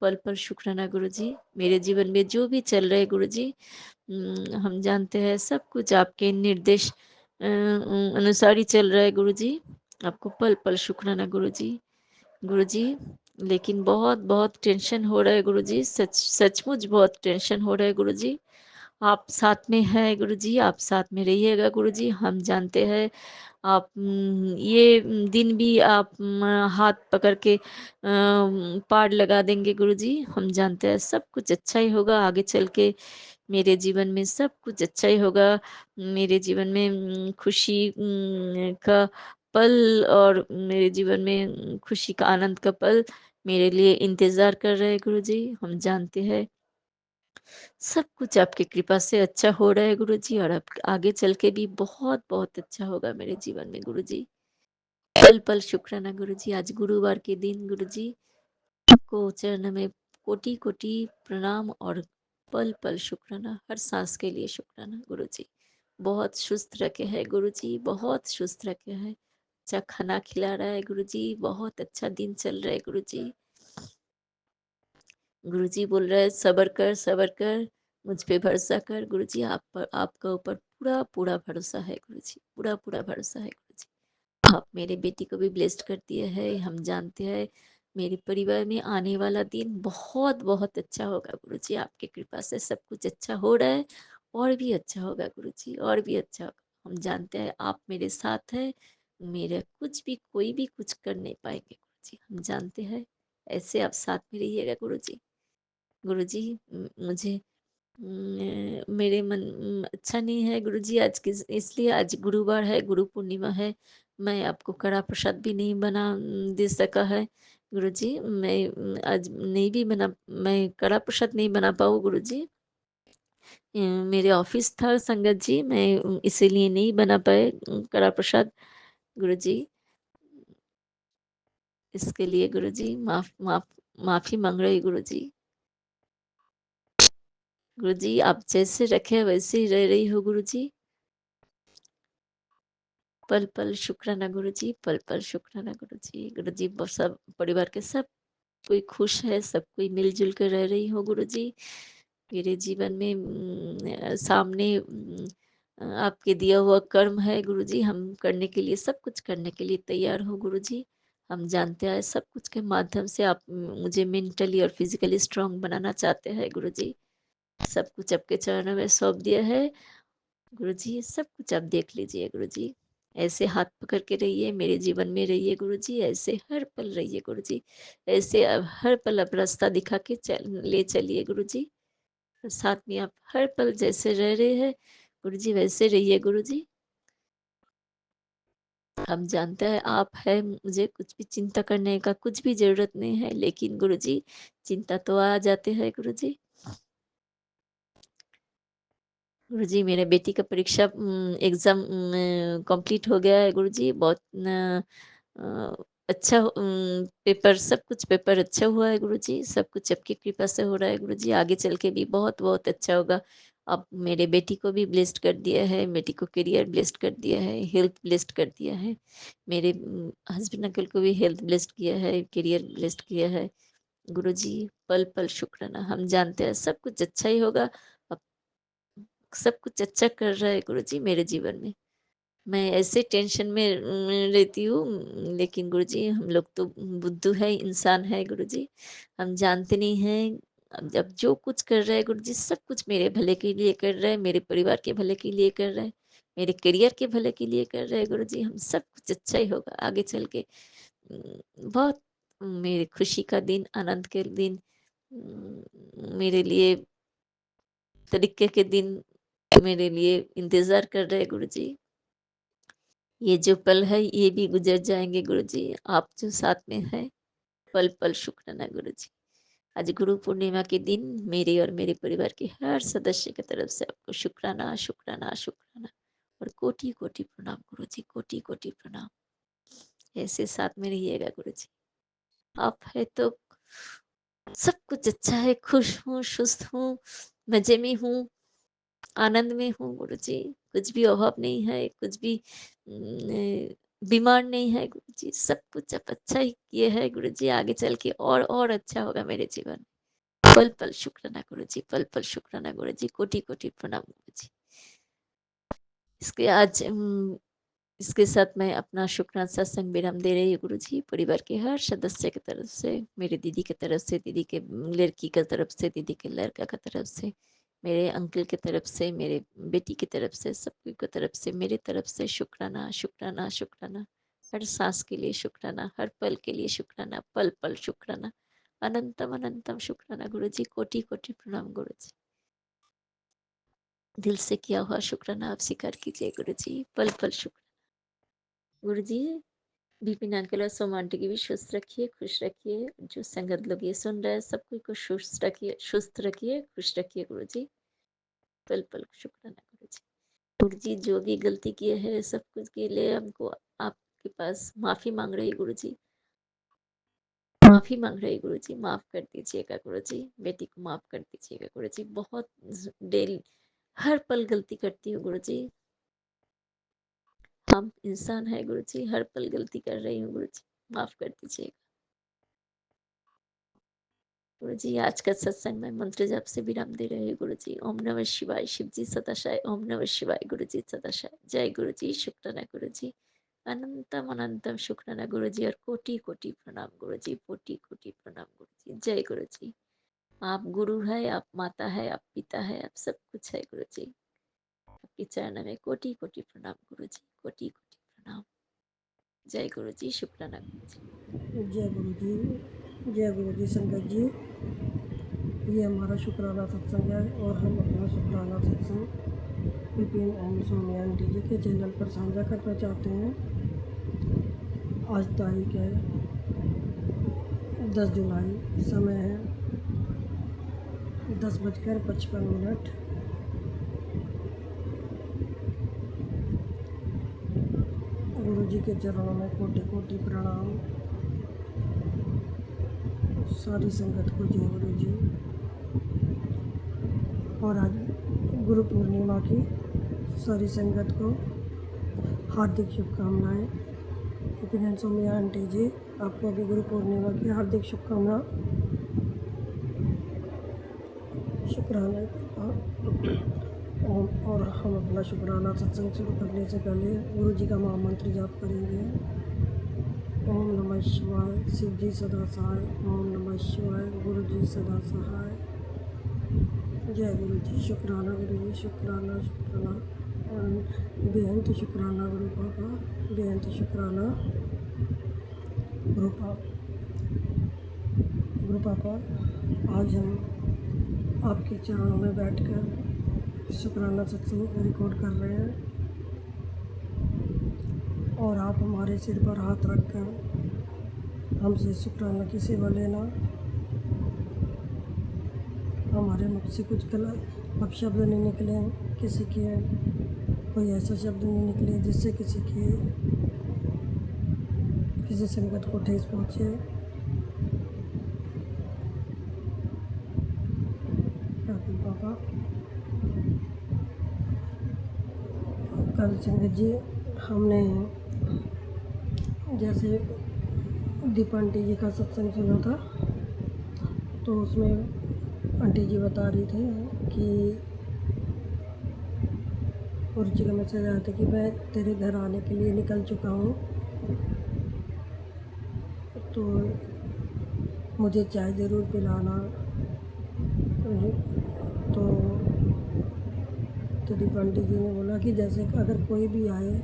पल पल शुक्राना गुरु जी, मेरे जीवन में जो भी चल रहा है गुरु जी, हम जानते हैं सब कुछ आपके निर्देश अनुसार ही चल रहा है गुरु जी। आपको पल पल शुक्राना गुरु जी। गुरु जी लेकिन बहुत बहुत टेंशन हो रहा है गुरु जी, सचमुच बहुत टेंशन हो रहा है गुरु जी। आप साथ में हैं गुरु जी, आप साथ में रहिएगा गुरु जी। हम जानते हैं आप ये दिन भी आप हाथ पकड़ के पार लगा देंगे गुरु जी। हम जानते हैं सब कुछ अच्छा ही होगा आगे चल के, मेरे जीवन में सब कुछ अच्छा ही होगा। मेरे जीवन में खुशी का पल, और मेरे जीवन में खुशी का आनंद का पल मेरे लिए इंतज़ार कर रहे हैं गुरुजी। हम जानते हैं सब कुछ आपकी कृपा से अच्छा हो रहा है गुरुजी, और अब आगे चल के भी बहुत-बहुत अच्छा होगा मेरे जीवन में गुरुजी। पल-पल शुक्राना गुरुजी। आज गुरुवार के दिन गुरुजी आपको चरण में कोटि-कोटि प्रणाम, और पल-पल शुक्राना, हर सांस के लिए शुक्राना गुरुजी। बहुत सुस्त रखे हैं गुरुजी, बहुत सुस्त रखे हैं। अच्छा खाना खिला रहा है गुरुजी, बहुत अच्छा दिन चल रहा है गुरुजी। गुरुजी बोल रहे हैं सब्र कर, मुझ पे भरोसा कर गुरुजी। आप पर, आपका ऊपर पूरा भरोसा है गुरुजी, पूरा भरोसा है गुरुजी। आप मेरे बेटी को भी ब्लेस्ड कर दिए हैं। हम जानते हैं मेरे परिवार में आने वाला दिन बहुत अच्छा होगा गुरुजी। आपकी कृपा से सब कुछ अच्छा हो रहा है, और भी अच्छा होगा गुरुजी, और भी अच्छा होगा। हम जानते हैं आप मेरे साथ हैं। मेरे कुछ भी कोई भी कुछ कर नहीं पाएंगे गुरुजी, हम जानते हैं। ऐसे आप साथ में रहिएगा गुरुजी। गुरुजी मुझे मेरे मन अच्छा नहीं है गुरुजी आज के, इसलिए आज गुरुवार है, गुरु पूर्णिमा है। मैं आपको कड़ा प्रसाद भी नहीं बना दे सका है गुरुजी। मैं आज नहीं भी बना, मैं कड़ा प्रसाद नहीं बना पाऊँ गुरुजी। मेरे ऑफिस था संगत जी, मैं इसीलिए नहीं बना पाए कड़ा प्रसाद गुरुजी। इसके लिए गुरुजी माफ़ी माँग रही गुरुजी। गुरुजी आप जैसे रखे वैसे ही रह रही हो गुरुजी। पल-पल शुक्राना गुरुजी, पल-पल शुक्राना गुरुजी। गुरुजी सब परिवार के सब कोई खुश है, सब कोई मिल-जुल कर रह रही हो गुरुजी। मेरे जीवन में सामने आपके दिया हुआ कर्म है गुरुजी, हम करने के लिए, सब कुछ करने के लिए तैयार हो गुरुजी। हम जानते हैं सब कुछ के माध्यम से आप मुझे मेंटली और फिज़िकली स्ट्रॉन्ग बनाना चाहते हैं गुरुजी। सब कुछ आपके चरणों में सौंप दिया है। गुरुजी सब कुछ आप देख लीजिए गुरुजी। ऐसे हाथ पकड़ के रहिए, मेरे जीवन में रहिए गुरुजी, ऐसे हर पल रहिए गुरुजी। ऐसे हर पल आप रास्ता दिखा के ले चलिए गुरुजी। और साथ में आप हर पल जैसे रह रहे हैं गुरुजी, वैसे रहिए गुरुजी। हम जानते हैं आप है, मुझे कुछ भी चिंता करने का कुछ भी ज़रूरत नहीं है, लेकिन गुरुजी चिंता तो आ जाते हैं गुरुजी। गुरुजी मेरे बेटी का परीक्षा एग्ज़ाम कंप्लीट हो गया है गुरुजी। बहुत अ, अच्छा पेपर, सब कुछ पेपर अच्छा हुआ है गुरुजी। सब कुछ आपकी कृपा से हो रहा है गुरुजी। आगे चल के भी बहुत अच्छा होगा। आप मेरे बेटी को भी ब्लेस्ड कर दिया है, बेटी को करियर ब्लेस्ड कर दिया है, हेल्थ ब्लेस्ड कर दिया है। मेरे हस्बैंड अंकल को भी हेल्थ ब्लेस्ड किया है, करियर ब्लेस्ड किया है। गुरुजी पल-पल शुक्राना। हम जानते हैं सब कुछ अच्छा ही होगा। अब सब कुछ अच्छा कर रहा है गुरुजी मेरे जीवन में। मैं ऐसे टेंशन में रहती हूँ, लेकिन गुरुजी हम लोग तो बुद्धू है, इंसान है गुरुजी। हम जानते नहीं हैं, अब जो कुछ कर रहा है गुरुजी सब कुछ मेरे भले के लिए कर रहा है, मेरे परिवार के भले के लिए कर रहा है, मेरे करियर के भले के लिए कर रहा है गुरुजी। हम सब कुछ अच्छा ही होगा आगे चल के। बहुत मेरी खुशी का दिन, आनंद के दिन, मेरे लिए तरीके के दिन मेरे लिए इंतज़ार कर रहे हैं गुरुजी। ये जो पल है ये भी गुज़र जाएँगे गुरुजी, आप जो साथ में हैं, पल-पल शुक्राना गुरुजी। आज गुरु पूर्णिमा के दिन मेरे और मेरे परिवार के हर सदस्य की तरफ से आपको शुक्राना, शुक्राना, शुक्राना, और कोटि-कोटि प्रणाम गुरुजी, कोटि-कोटि प्रणाम। ऐसे साथ में रहिएगा गुरुजी। आप है तो सब कुछ अच्छा है, खुश हूँ, सुस्त हूँ, मज़े में हूँ, आनंद में हूँ गुरुजी। कुछ भी अभाव नहीं है, कुछ भी बीमार नहीं है गुरुजी। सब कुछ आप अच्छा ही किए हैं गुरुजी, आगे चल के और अच्छा होगा मेरे जीवन। पल-पल शुक्राना गुरुजी, पल-पल शुक्राना गुरुजी, कोटि-कोटि प्रणाम गुरुजी। इसके आज इसके साथ मैं अपना शुक्राना सत्संग विराम दे रही हूँ गुरुजी। परिवार के हर सदस्य की तरफ से, मेरी दीदी की तरफ से, दीदी के लड़की की तरफ से, दीदी के लड़का की तरफ से, मेरे अंकल की तरफ से, मेरे बेटी की तरफ से, सबकी की तरफ से, मेरी तरफ से शुक्राना, शुक्राना, शुक्राना। हर साँस के लिए शुक्राना, हर पल के लिए शुक्राना, पल-पल शुक्राना। अनंतम अनंतम शुक्राना गुरुजी, कोटि-कोटि प्रणाम गुरुजी। दिल से किया हुआ शुक्राना आप स्वीकार कीजिए गुरुजी, पल-पल शुक्राना। गुरुजी बीपी अंकल और सोमा आंटी की भी सुस्त रखिए, खुश रखिए। जो संगत लोग ये सुन रहे हैं सब कोई को सुस्त रखिए, खुश रखिए गुरुजी। पल पल शुक्राना गुरुजी। गुरुजी जो भी गलती किए है सब कुछ के लिए हमको आपके पास माफी मांग रही गुरुजी। माफी मांग रही गुरुजी, माफ कर दीजिएगा गुरुजी, बेटी को माफ कर दीजिएगा गुरुजी। बहुत डेली हर पल गलती करती हूँ गुरुजी। हम इंसान है गुरुजी, हर पल गलती कर रही हूँ गुरुजी, माफ कर दीजिएगा गुरुजी। आज का सत्संग में मंत्र जाप से विराम दे रहे हैं गुरुजी। ओम नमः शिवाय, शिव जी सदाशय। ओम नमः शिवाय, गुरुजी सदाशय। जय गुरुजी, शुक्राना गुरुजी। अनंतम अनंतम शुक्राना गुरुजी और कोटि कोटि प्रणाम गुरुजी, कोटि कोटि प्रणाम गुरुजी। जय गुरुजी। आप गुरु है, आप माता है, आप पिता है, आप सब कुछ है गुरुजी। आपके चरण में कोटि कोटि प्रणाम गुरुजी, कोटि कोटि प्रणाम। जय गुरुजी, शुक्राना गुरुजी। जय गुरु जी, जय गुरु जी। संगत जी, ये हमारा शुक्राना सत्संग है और हम अपना शुक्राना सत्संग विपिन एंड सोनिया आंटी जी के चैनल पर साझा करना चाहते हैं। आज तारीख है 10 जुलाई, समय है 10:55। गुरु जी के चरणों में कोटि कोटि प्रणाम। सारी संगत को जय गुरु जी। और आज गुरु पूर्णिमा की सारी संगत को हार्दिक शुभकामनाएं। विपिन सोनिया आंटी जी, आपको भी गुरु पूर्णिमा की हार्दिक शुभकामना। शुक्राना। और हम अपना शुक्राना सत्संग शुरू करने से पहले गुरु जी का महामंत्र जाप करेंगे। ओम नमः शिवाय, शिव जी सदा सहाय। ओम नमः शिवाय, गुरु जी सदा सहाय। जय गुरु जी। शुक्राना गुरु जी, शुक्राना शुक्राना। बेअंत शुक्राना गुरु पापा, बेअंत शुक्राना गुरु पापा। आज हम आपके चरणों में बैठकर शुक्राना सत्संग रिकॉर्ड कर रहे हैं और आप हमारे सिर पर हाथ रखकर हमसे शुक्राना की सेवा लेना। हमारे मुख से कुछ गलत अपशब्द नहीं निकले, किसी के कोई ऐसा शब्द नहीं निकले जिससे किसी संगत को ठेस पहुँचे। पापा, कल संगत जी हमने जैसे दीपा आंटी जी का सत्संग सुना था, तो उसमें आंटी जी बता रही थी कि गुरु जी का मैसेज आया था कि मैं तेरे घर आने के लिए निकल चुका हूँ, तो मुझे चाय ज़रूर पिलाना। तो दीपा आंटी जी ने बोला कि जैसे अगर कोई भी आए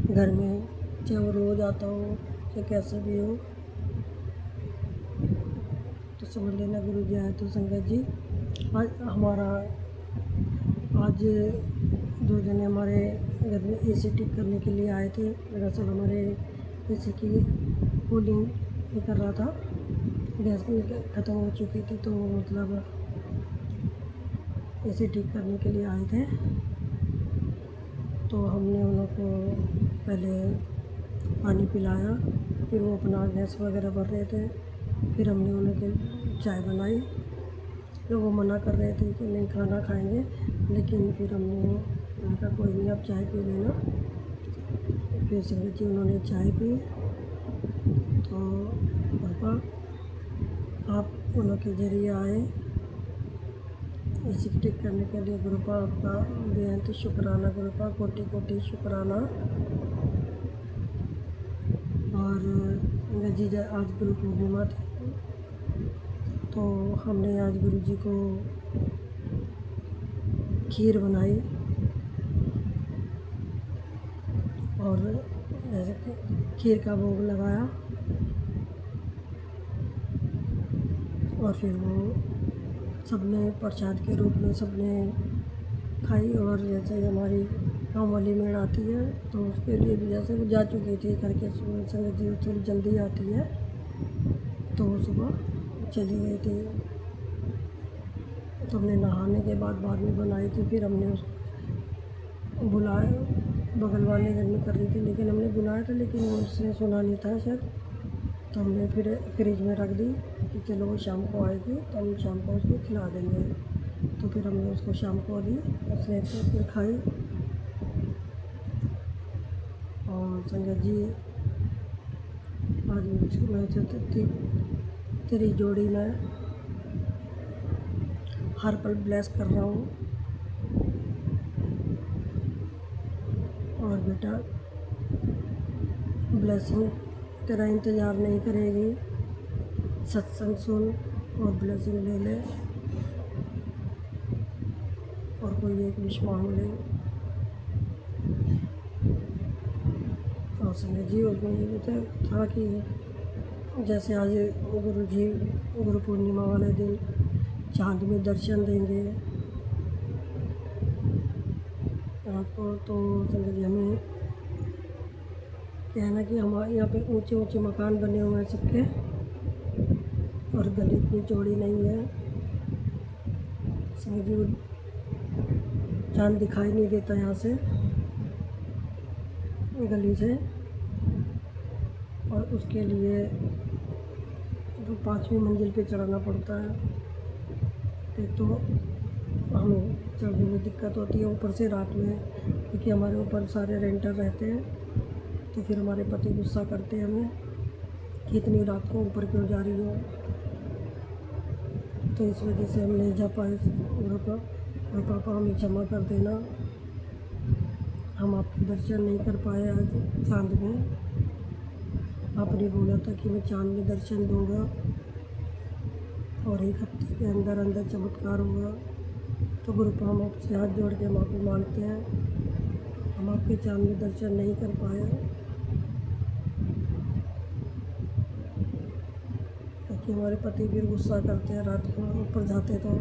घर में, चाहे वो रोज़ आता हो चाहे कैसे भी हो, तो समझ लेना गुरु जी आए। तो संगत जी, आज 2 जने हमारे घर में एसी ठीक करने के लिए आए थे। दरअसल हमारे एसी की कूलिंग नहीं कर रहा था, गैस ख़त्म हो चुकी थी, तो मतलब एसी ठीक करने के लिए आए थे। तो हमने उन को पहले पानी पिलाया, फिर वो अपना गैस वगैरह भर रहे थे, फिर हमने उन्हें चाय बनाई। तो वो मना कर रहे थे कि नहीं खाना खाएंगे, लेकिन फिर हमने कहा कोई नहीं, आप चाय पी लेना। फिर संगत जी उन्होंने चाय पी। तो पापा, आप उनके जरिए आए इसी ठीक करने के लिए। गुरुपा आपका बेअंत शुक्राना, गुरुपा कोटि कोटि शुक्राना। और जी आज गुरु पूर्णिमा थी, तो हमने आज गुरु जी को खीर बनाई और जैसे खीर का भोग लगाया, और फिर वो सबने प्रसाद के रूप में सबने खाई। और जैसे हमारी गाँव वाली मेड़ आती है, तो उसके लिए भी जैसे वो जा चुकी थी करके संगत जी थोड़ी जल्दी आती है, तो वो सुबह चली गई थी। तो हमने नहाने के बाद में बनाई थी, फिर हमने उसको बुलाया, बगल वाले घर में कर रही थी, लेकिन हमने बुलाया था, लेकिन वो उसने सुना नहीं था शायद, तो हमने फिर फ्रिज में रख दी कि चलो वो शाम को आएगी तो हम शाम को उसको खिला देंगे। तो फिर हमने उसको शाम को दी, उसने फिर खाई। और संगत जी आज मैं तेरी जोड़ी में हर पल ब्लेस कर रहा हूँ। और बेटा ब्लेसिंग तेरा इंतज़ार नहीं करेगी, सत्संग सुन और ब्लेसिंग ले ले और कोई एक विश मांग ले। और संगत जी उसमें ये भी था कि जैसे आज गुरु जी गुरु पूर्णिमा वाले दिन चाँद में दर्शन देंगे आपको, तो संगत जी हमें कहना कि हमारे यहाँ पे ऊंचे ऊंचे मकान बने हुए हैं सबके, और गली इतनी चौड़ी नहीं है। संगत जी चाँद दिखाई नहीं देता यहाँ से गली से, और उसके लिए तो 5वीं मंजिल पे चढ़ना पड़ता है। एक तो हमें चढ़ने में दिक्कत होती है, ऊपर से रात में, क्योंकि हमारे ऊपर सारे रेंटर रहते हैं, तो फिर हमारे पति गुस्सा करते हैं हमें कि इतनी रात को ऊपर क्यों जा रही हो। तो इस वजह से हम नहीं जा पाए। और पापा हमें क्षमा कर देना, हम आपके दर्शन नहीं कर पाए आज चाँद में। आपने बोला था कि मैं चाँद में दर्शन दूंगा और 1 हफ्ते के अंदर अंदर चमत्कार होगा। तो गुरु पापा हम आपसे हाथ जोड़ के माफ़ी मांगते हैं, हम आपके चाँद में दर्शन नहीं कर पाए, क्योंकि हमारे पति फिर गुस्सा करते हैं रात को ऊपर जाते तो।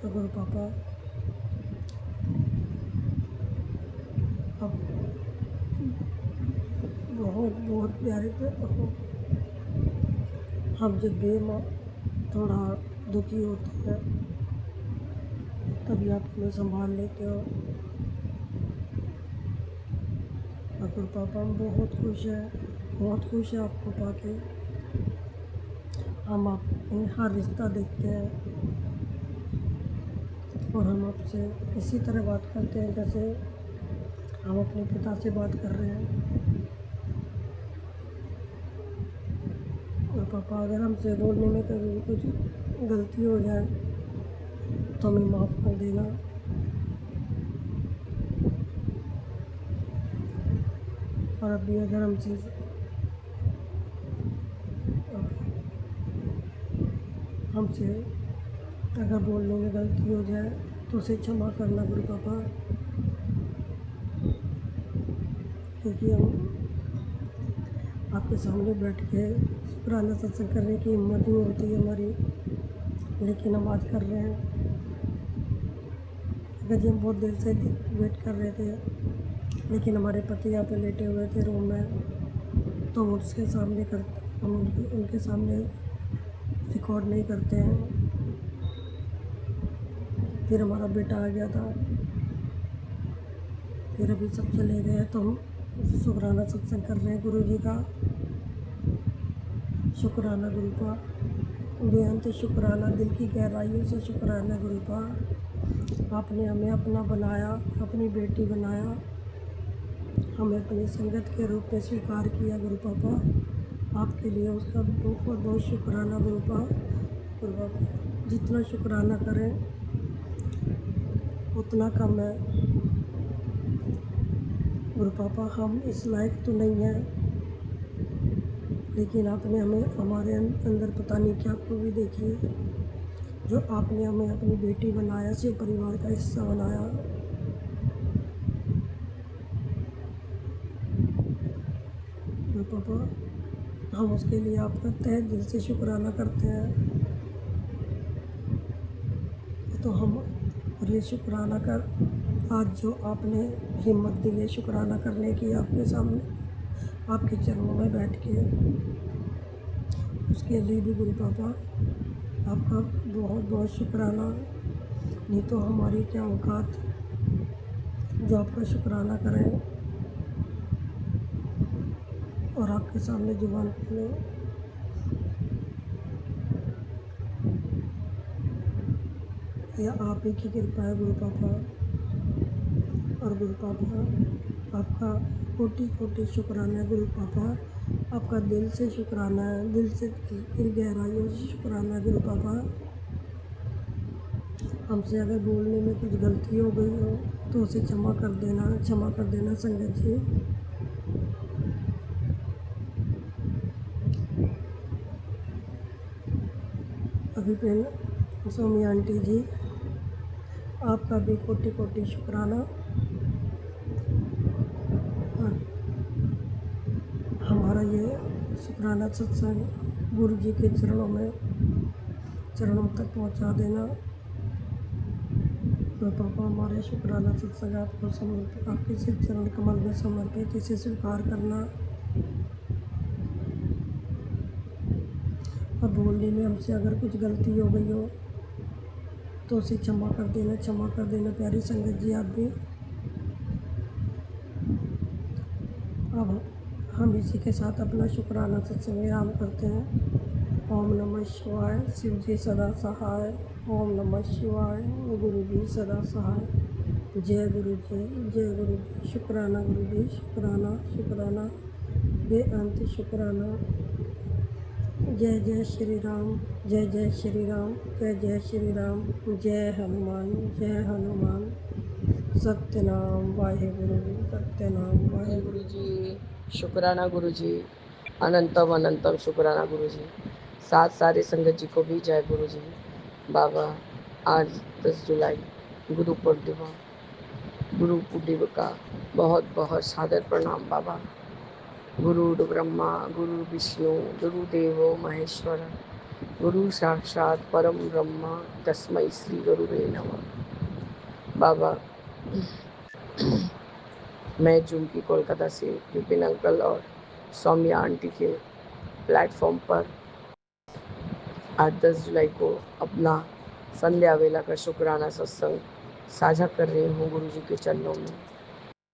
गुरु पापा अब बहुत प्यारे थे। हम जब भी थोड़ा दुखी होते हैं तभी आप हमें संभाल लेते हो। और गुरु पापा हम बहुत खुश हैं आपको पाके। हम आप में हर रिश्ता देखते हैं और हम आपसे इसी तरह बात करते हैं जैसे हम अपने पिता से बात कर रहे हैं। और पापा अगर हमसे बोलने में कभी भी कुछ गलती हो जाए तो हमें माफ़ कर देना। और अभी अगर हमसे अगर बोलने में गलती हो जाए तो उसे क्षमा करना गुरु पापा, क्योंकि हम आपके सामने बैठ के शुक्राना सत्संग करने की हिम्मत नहीं होती है हमारी, लेकिन हम आज कर रहे हैं। अगर जी हम बहुत देर से वेट कर रहे थे, लेकिन हमारे पति यहाँ पे लेटे हुए थे रूम में, तो उसके सामने हम उनके सामने रिकॉर्ड नहीं करते हैं। फिर हमारा बेटा आ गया था, फिर अभी सब चले गए, तो हम शुक्राना सत्संग कर रहे हैं गुरु जी का। शुक्राना गुरु का, बेअंत शुक्राना, दिल की गहराइयों से शुक्राना गुरु का। आपने हमें अपना बनाया, अपनी बेटी बनाया, हमें अपनी संगत के रूप में स्वीकार किया गुरु पापा। आपके लिए उसका बहुत बहुत शुक्राना गुरु पापा। जितना शुक्राना करें उतना कम है गुरु पापा। हम इस लायक तो नहीं हैं, लेकिन आपने हमें हमारे अंदर पता नहीं क्या खूबी देखी, जो आपने हमें अपनी बेटी बनाया, से परिवार का हिस्सा बनाया। गुरु पापा हम उसके लिए आपका तहे दिल से शुक्राना करते हैं। तो हम और ये शुक्राना कर आज जो आपने हिम्मत दी है शुक्राना करने की आपके सामने आपके चरणों में बैठ के, उसके लिए भी गुरु पापा आपका बहुत बहुत शुक्राना। नहीं तो हमारी क्या औकात जो आपका शुक्राना करें और आपके सामने जुबान खोलें। यह आप ही की कृपा है गुरु पापा। और गुरु पापा आपका कोटि कोटि शुक्राना है गुरु पापा। आपका दिल से शुक्राना है, दिल से गहराइयों से शुक्राना है गुरु पापा। हमसे अगर बोलने में कुछ गलती हो गई हो तो उसे क्षमा कर देना संगत जी। अभी पहले स्वामी आंटी जी आपका भी कोटि कोटि शुक्राना। और हमारा ये शुक्राना सत्संग गुरु जी के चरणों तक पहुंचा देना। तो पापा हमारे शुक्राना सत्संग आपको आपके सिर चरण कमल में समर्पित, इसे स्वीकार करना। और बोलने में हमसे अगर कुछ गलती हो गई हो तो उसे क्षमा कर देना प्यारी संगत जी। आप भी अब हम इसी के साथ अपना शुक्राना सत्संग विराम करते हैं। ओम नमः शिवाय। शिव जी सदा सहाय। ओम नमः शिवाय। गुरु जी सदा सहाय। जय गुरु जी, जय गुरु जी। शुक्राना गुरु जी, शुक्राना बेअंत शुक्राना। जय जय श्री राम, जय जय श्री राम, जय जय श्री राम। जय हनुमान, जय हनुमान। सत्यनाम वाहेगुरु, सत्यनाम वाहेगुरु। गुरु जी शुक्राना गुरु जी, अनंतम अनंतम शुक्राना गुरु जी। साथ सारे संगत जी को भी जय गुरु जी। बाबा आज 10 जुलाई गुरु पूर्णिमा का बहुत बहुत सादर प्रणाम बाबा। गुरु ब्रह्मा गुरु विष्णु गुरु देवो महेश्वर, गुरु साक्षात परम ब्रह्मा तस्मै श्री गुरुवे नमः। बाबा मैं चुमकी कोलकाता से विपिन अंकल और सौम्या आंटी के प्लेटफॉर्म पर आज 10 जुलाई को अपना संध्या वेला का शुक्राना सत्संग साझा कर रही हूँ गुरु जी के चरणों में।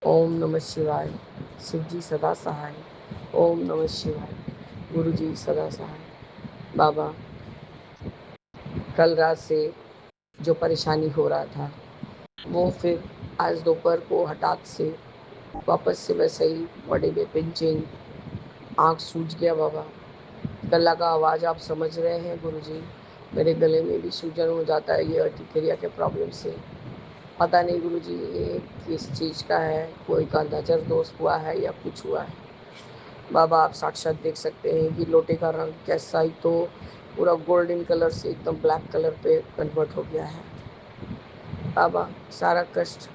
ओम नमः शिवाय। शिव जी सदा सहाय। ओम नमः शिवाय। गुरु जी सदा सहाय। बाबा कल रात से जो परेशानी हो रहा था वो फिर आज दोपहर को हठात से वापस से वैसे ही बॉडी में पिंचिंग, आँख सूज गया बाबा। गला का आवाज़ आप समझ रहे हैं गुरुजी, मेरे गले में भी सूजन हो जाता है ये अर्टिकेरिया के प्रॉब्लम से। पता नहीं गुरुजी ये किस चीज़ का है, कोई का नज़र दोष हुआ है या कुछ हुआ है। बाबा आप साक्षात देख सकते हैं कि लोटे का रंग कैसा ही तो पूरा गोल्डन कलर से एकदम ब्लैक कलर पे कन्वर्ट हो गया है। बाबा सारा कष्ट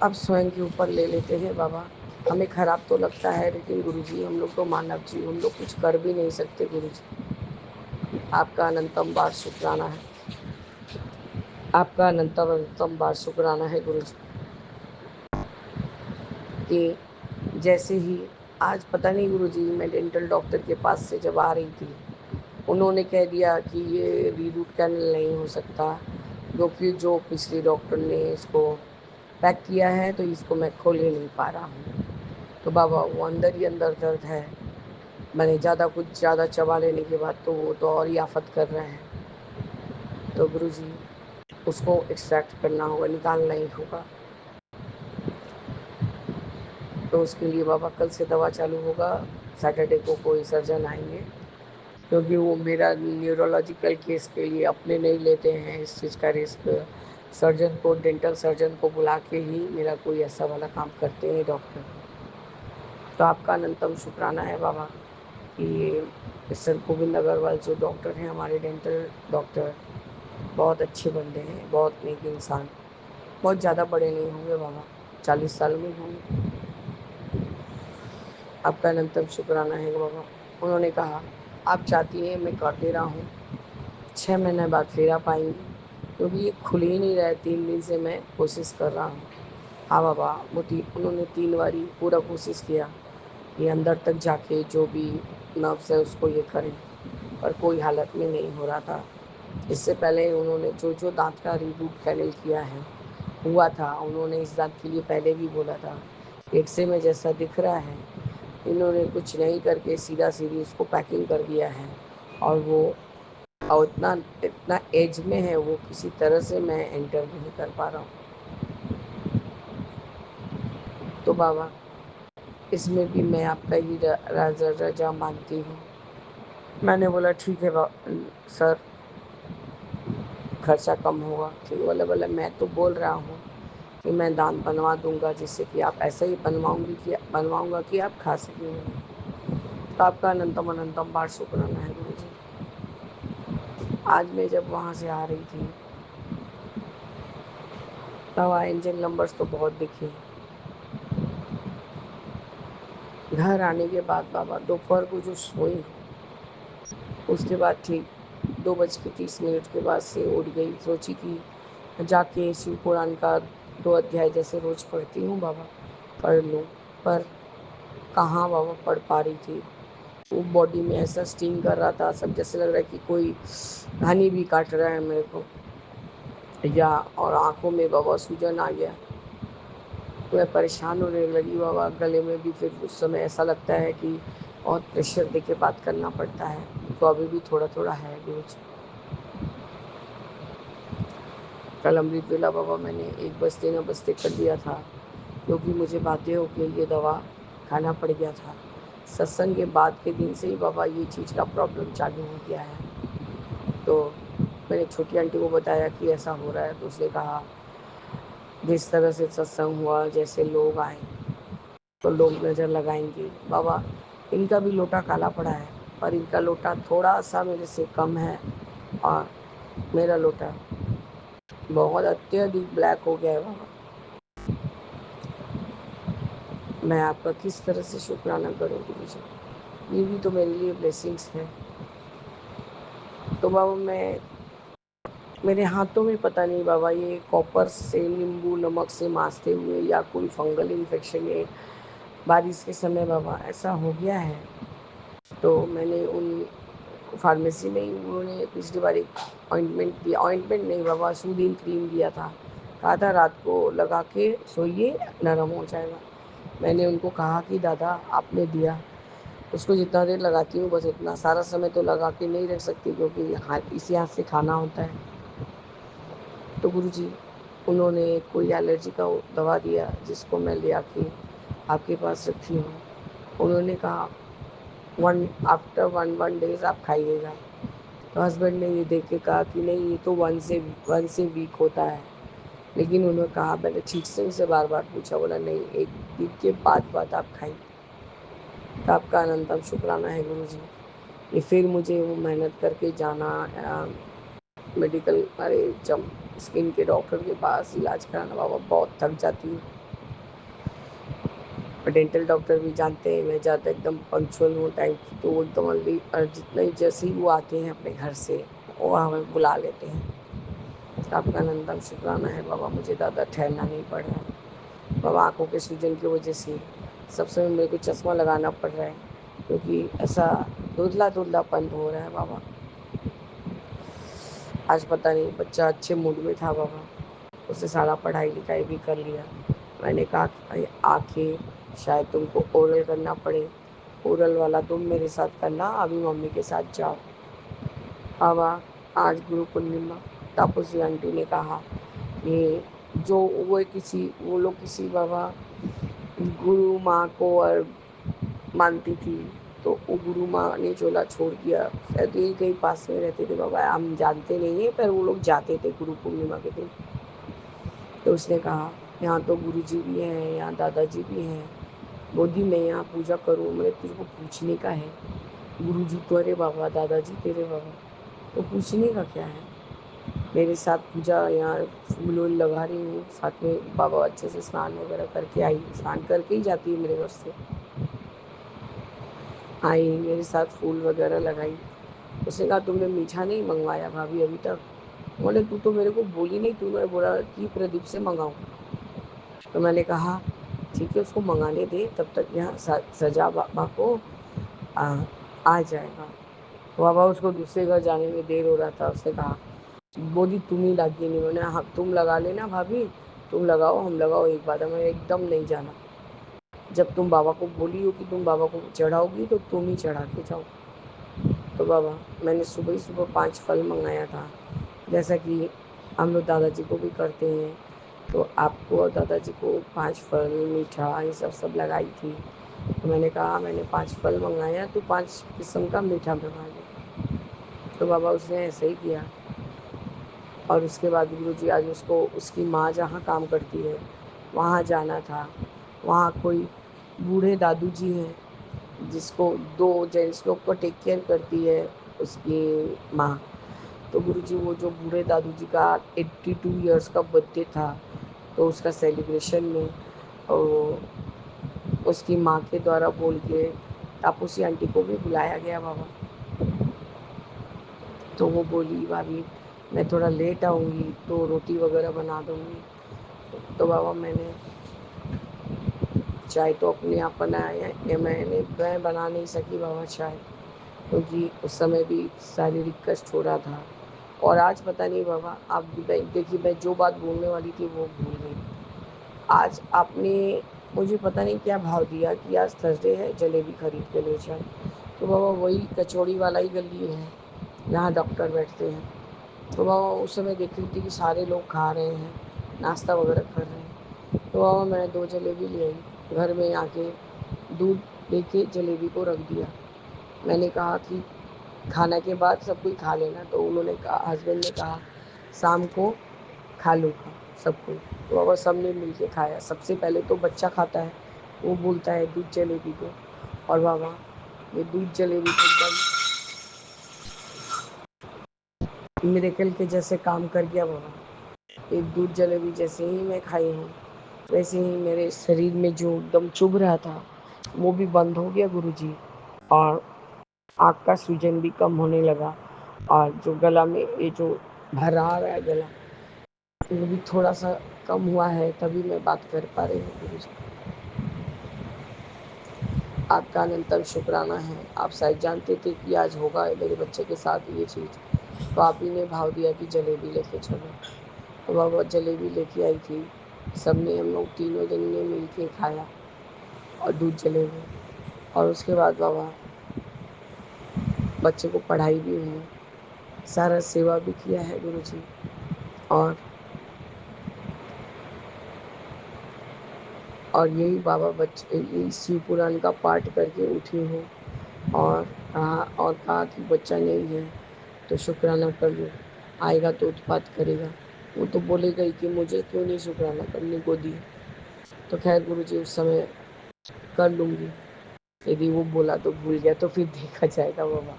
अब स्वयं के ऊपर ले लेते हैं बाबा। हमें ख़राब तो लगता है लेकिन गुरुजी हम लोग तो मानव जीव, हम लोग कुछ कर भी नहीं सकते गुरुजी। आपका अनंतम बार शुक्राना है, आपका अनंतम बार शुक्राना है गुरुजी कि जैसे ही आज पता नहीं गुरुजी मैं डेंटल डॉक्टर के पास से जब आ रही थी उन्होंने कह दिया कि ये रीरूट कैनल नहीं हो सकता, क्योंकि जो पिछले डॉक्टर ने इसको पैक किया है तो इसको मैं खोल ही नहीं पा रहा हूँ। तो बाबा वो अंदर ही अंदर दर्द है, मैंने कुछ ज़्यादा चबा लेने के बाद तो वो तो और ही आफत कर रहे हैं। तो गुरुजी उसको एक्सट्रैक्ट करना होगा, निकालना ही होगा। तो उसके लिए बाबा कल से दवा चालू होगा। सैटरडे को कोई सर्जन आएंगे, क्योंकि वो मेरा न्यूरोलॉजिकल केस के लिए अपने नहीं लेते हैं इस चीज़ का रिस्क। सर्जन को, डेंटल सर्जन को बुला के ही मेरा कोई ऐसा वाला काम करते हैं डॉक्टर। तो आपका अनंतम शुक्राना है बाबा कि ये सर गोविंद अग्रवाल जो डॉक्टर हैं हमारे डेंटल डॉक्टर, बहुत अच्छे बंदे हैं, बहुत नेक इंसान, बहुत ज़्यादा बड़े नहीं होंगे बाबा, 40 साल में होंगे। आपका अनंतम शुक्राना है बाबा। उन्होंने कहा आप चाहती हैं मैं कर दे रहा हूँ, 6 महीने बाद फिर आप आएंगी। क्योंकि ये खुल ही नहीं रहा है। 3 दिन से मैं कोशिश कर रहा हूँ। हाँ बाबा, उन्होंने 3 बारी पूरा कोशिश किया कि अंदर तक जाके जो भी नर्व्स है उसको ये करें, पर कोई हालत में नहीं हो रहा था। इससे पहले उन्होंने जो दांत का रीबूट कैनल किया है हुआ था, उन्होंने इस दांत के लिए पहले भी बोला था। एक्स-रे में जैसा दिख रहा है, इन्होंने कुछ नहीं करके सीधा सीधी उसको पैकिंग कर दिया है, और वो और इतना इतना एज में है, वो किसी तरह से मैं एंटर नहीं कर पा रहा हूँ। तो बाबा, इसमें भी मैं आपका ही रजा मानती हूँ। मैंने बोला ठीक है सर, खर्चा कम होगा। ठीक बोला मैं तो बोल रहा हूँ कि मैं दांत बनवा दूंगा, जिससे कि आप ऐसा ही बनवाऊंगा कि आप खा सकेंगे। तो आपका अनंतम अनंतम बार शुक्राना है गुरु जी। आज मैं जब वहाँ से आ रही थी, दवा इंजन नंबर्स तो बहुत दिखे। घर आने के बाद बाबा दोपहर को जो सोई, उसके बाद ठीक 2:30 के बाद से उठ गई। सोची कि जाके शिव पुराण का 2 अध्याय जैसे रोज पढ़ती हूँ बाबा, पढ़ लूँ, पर कहाँ बाबा पढ़ पा रही थी। वो बॉडी में ऐसा स्टिंग कर रहा था, सब जैसे लग रहा है कि कोई हनी भी काट रहा है मेरे को, और आंखों में बाबा सूजन आ गया। तो मैं परेशान होने लगी बाबा। गले में भी फिर उस समय ऐसा लगता है कि बहुत प्रेशर दे के बात करना पड़ता है। तो अभी भी थोड़ा थोड़ा है गुरु जी। कल अमृत वेला बाबा मैंने 1 बजते कर दिया था, क्योंकि मुझे बाध्य होकर ये दवा खाना पड़ गया था। सत्संग के बाद के दिन से ही बाबा ये चीज़ का प्रॉब्लम चालू हो गया है। तो मैंने छोटी आंटी को बताया कि ऐसा हो रहा है, तो उसने कहा जिस तरह से सत्संग हुआ, जैसे लोग आए तो लोग नज़र लगाएंगे। बाबा, इनका भी लोटा काला पड़ा है, पर इनका लोटा थोड़ा सा मेरे से कम है, और मेरा लोटा बहुत अत्यधिक ब्लैक हो गया है बाबा। मैं आपका किस तरह से शुक्राना करूँ गुरु जी। ये भी तो मेरे लिए ब्लेसिंग्स है। तो बाबा मेरे हाथों में पता नहीं बाबा, ये कॉपर से नींबू नमक से मांजते हुए या कोई फंगल इन्फेक्शन है, बारिश के समय बाबा ऐसा हो गया है। तो मैंने उन फार्मेसी में ही उन्होंने पिछली बार एक ऑइंटमेंट दिया, ऑइंटमेंट नहीं बाबा, सूदिंग क्रीम दिया था। कहा था रात को लगा के सोइए, नरम हो जाएगा। मैंने उनको कहा कि दादा आपने दिया, उसको जितना देर लगाती हूँ बस इतना, सारा समय तो लगा के नहीं रख सकती, क्योंकि इसी हाथ से खाना होता है। तो गुरुजी, उन्होंने कोई एलर्जी का दवा दिया, जिसको मैं ले आके आपके पास रखी हूँ। उन्होंने कहा आफ्टर वन डेज आप खाइएगा। तो हस्बैंड ने ये देख के कहा कि नहीं, ये तो वन से वीक होता है। लेकिन उन्होंने कहा, मैंने ठीक से उनसे बार बार पूछा, बोला नहीं, 1 वीक के बाद आप खाइए। तो आपका अनंतम शुक्राना है गुरु जी। ये फिर मुझे वो मेहनत करके जाना, मेडिकल जब स्किन के डॉक्टर के पास इलाज कराना बाबा, बहुत थक जाती हूँ। डेंटल डॉक्टर भी जानते हैं मैं ज़्यादा एकदम पंक्चुअल हूँ टाइम की, तो वो एकदम जितना ही जैसे ही वो आते हैं अपने घर से, वो हमें बुला लेते हैं। तो आपका अनंतम शुक्राना है बाबा, मुझे ज़्यादा ठहरना नहीं पड़ रहा है बाबा। आँखों के सूजन की वजह से सब समय मेरे को चश्मा लगाना पड़ रहा है, क्योंकि ऐसा धुंधलापन हो रहा है बाबा। आज पता नहीं, बच्चा अच्छे मूड में था बाबा, उसने सारा पढ़ाई लिखाई भी कर लिया। मैंने कहा कि आके शायद तुमको ओरल करना पड़े, ओरल वाला तुम मेरे साथ करना, अभी मम्मी के साथ जाओ। बाबा, आज गुरु पूर्णिमा, तापसी आंटी ने कहा कि वो लोग किसी बाबा गुरु माँ को और मानती थी, तो वो गुरु माँ ने चोला छोड़ दिया। शायद यही कहीं पास में रहते थे बाबा, हम जानते नहीं है, पर वो लोग जाते थे गुरु पूर्णिमा के दिन। तो उसने कहा यहाँ तो गुरुजी भी हैं, यहाँ दादाजी भी हैं, गोदी में यहाँ पूजा करूँ। मैंने तेरे को पूछने का है, गुरुजी तो अरे बाबा, दादाजी तेरे बाबा, तो पूछने का क्या है। मेरे साथ पूजा यहाँ फूल वूल लगा रही हूँ, साथ में बाबा अच्छे से स्नान वगैरह करके आई, स्नान करके ही जाती है मेरे घर से। आई मेरे साथ फूल वगैरह लगाई। उसने कहा तुमने मीठा नहीं मंगवाया भाभी अभी तक। बोले तू तो मेरे को बोली नहीं, तूने बोला कि प्रदीप से मंगाऊँ। तो मैंने कहा ठीक है, उसको मंगाने दे, तब तक यहाँ सजा बाबा को आ, आ जाएगा। बाबा उसको दूसरे घर जाने में देर हो रहा था, उसने कहा बोली तुम ही लागी नहीं। मैंने हाँ तुम लगा लेना भाभी, तुम लगाओ हम लगाओ एक बात, हमें एकदम नहीं जाना। जब तुम बाबा को बोली हो कि तुम बाबा को चढ़ाओगी तो तुम ही चढ़ा के जाओ। तो बाबा मैंने सुबह ही सुबह 5 फल मंगाया था, जैसा कि हम लोग दादाजी को भी करते हैं। तो आपको और दादाजी को 5 फल मीठा ये सब लगाई थी। तो मैंने कहा मैंने 5 फल मंगाया तो 5 किस्म का मीठा मंगा लिया। तो बाबा उसने ऐसे ही किया। और उसके बाद गुरुजी आज उसको उसकी माँ जहाँ काम करती है वहाँ जाना था। वहाँ कोई बूढ़े दादू जी हैं जिसको 2 जेंट्स लोग को टेक केयर करती है उसकी माँ। तो गुरुजी वो जो बूढ़े दादू जी का 82 इयर्स का बर्थडे था, तो उसका सेलिब्रेशन में और उसकी माँ के द्वारा बोल के तापूसी आंटी को भी बुलाया गया बाबा। तो वो बोली भाभी मैं थोड़ा लेट आऊँगी तो रोटी वगैरह बना दूँगी। तो बाबा मैंने चाय तो अपने आप बनाया है, मैं बना नहीं सकी बाबा चाय, क्योंकि उस समय भी शारीरिक कष्ट हो रहा था। और आज पता नहीं बाबा, आप देखिए मैं जो बात बोलने वाली थी वो भूल गई। आज आपने मुझे पता नहीं क्या भाव दिया कि आज थर्सडे है, जलेबी खरीद के ले जाए। तो बाबा वही कचौड़ी वाला ही गली है जहाँ डॉक्टर बैठते हैं। तो बाबा उस समय देख रही थी कि सारे लोग खा रहे हैं, नाश्ता वगैरह कर रहे हैं। तो बाबा मैंने 2 जलेबी ले आई घर में आके, दूध लेके जलेबी को रख दिया। मैंने कहा कि खाना के बाद सब कोई खा लेना। तो उन्होंने कहा, हस्बैंड ने कहा शाम को खा लूँगा सब कोई। तो बाबा सब ने मिल के खाया। सबसे पहले तो बच्चा खाता है, वो बोलता है दूध जलेबी दो। और बाबा ये दूध जलेबी तो एकदम मिरेकल के जैसे काम कर गया बाबा। एक दूध जलेबी जैसे ही मैं खाई हूँ, वैसे ही मेरे शरीर में जो एकदम चुभ रहा था वो भी बंद हो गया गुरुजी। और आँख का सूजन भी कम होने लगा। और जो गला में ये जो भरा आ रहा है गला, वो भी थोड़ा सा कम हुआ है, तभी मैं बात कर पा रही हूँ गुरुजी। आपका अनंतम शुक्राना है। आप शायद जानते थे कि आज होगा मेरे बच्चे के साथ ये चीज़, तो आप ही ने भाव दिया कि जलेबी लेके चलो। तो बाबा जलेबी लेके आई थी, सबने हम लोग तीनों जन ने मिल के खाया और दूध जलेबी। और उसके बाद बाबा बच्चे को पढ़ाई भी हुई, सारा सेवा भी किया है गुरुजी। और यही बाबा बच्चे यही शिव पुराण का पाठ करके उठी हूँ। और कहा कि बच्चा नहीं है तो शुक्राना कर लो, आएगा तो उत्पात करेगा। वो तो बोलेगा ही कि मुझे क्यों नहीं शुक्राना करने को दी। तो खैर गुरुजी उस समय कर लूँगी, यदि वो बोला तो भूल गया तो फिर देखा जाएगा बाबा।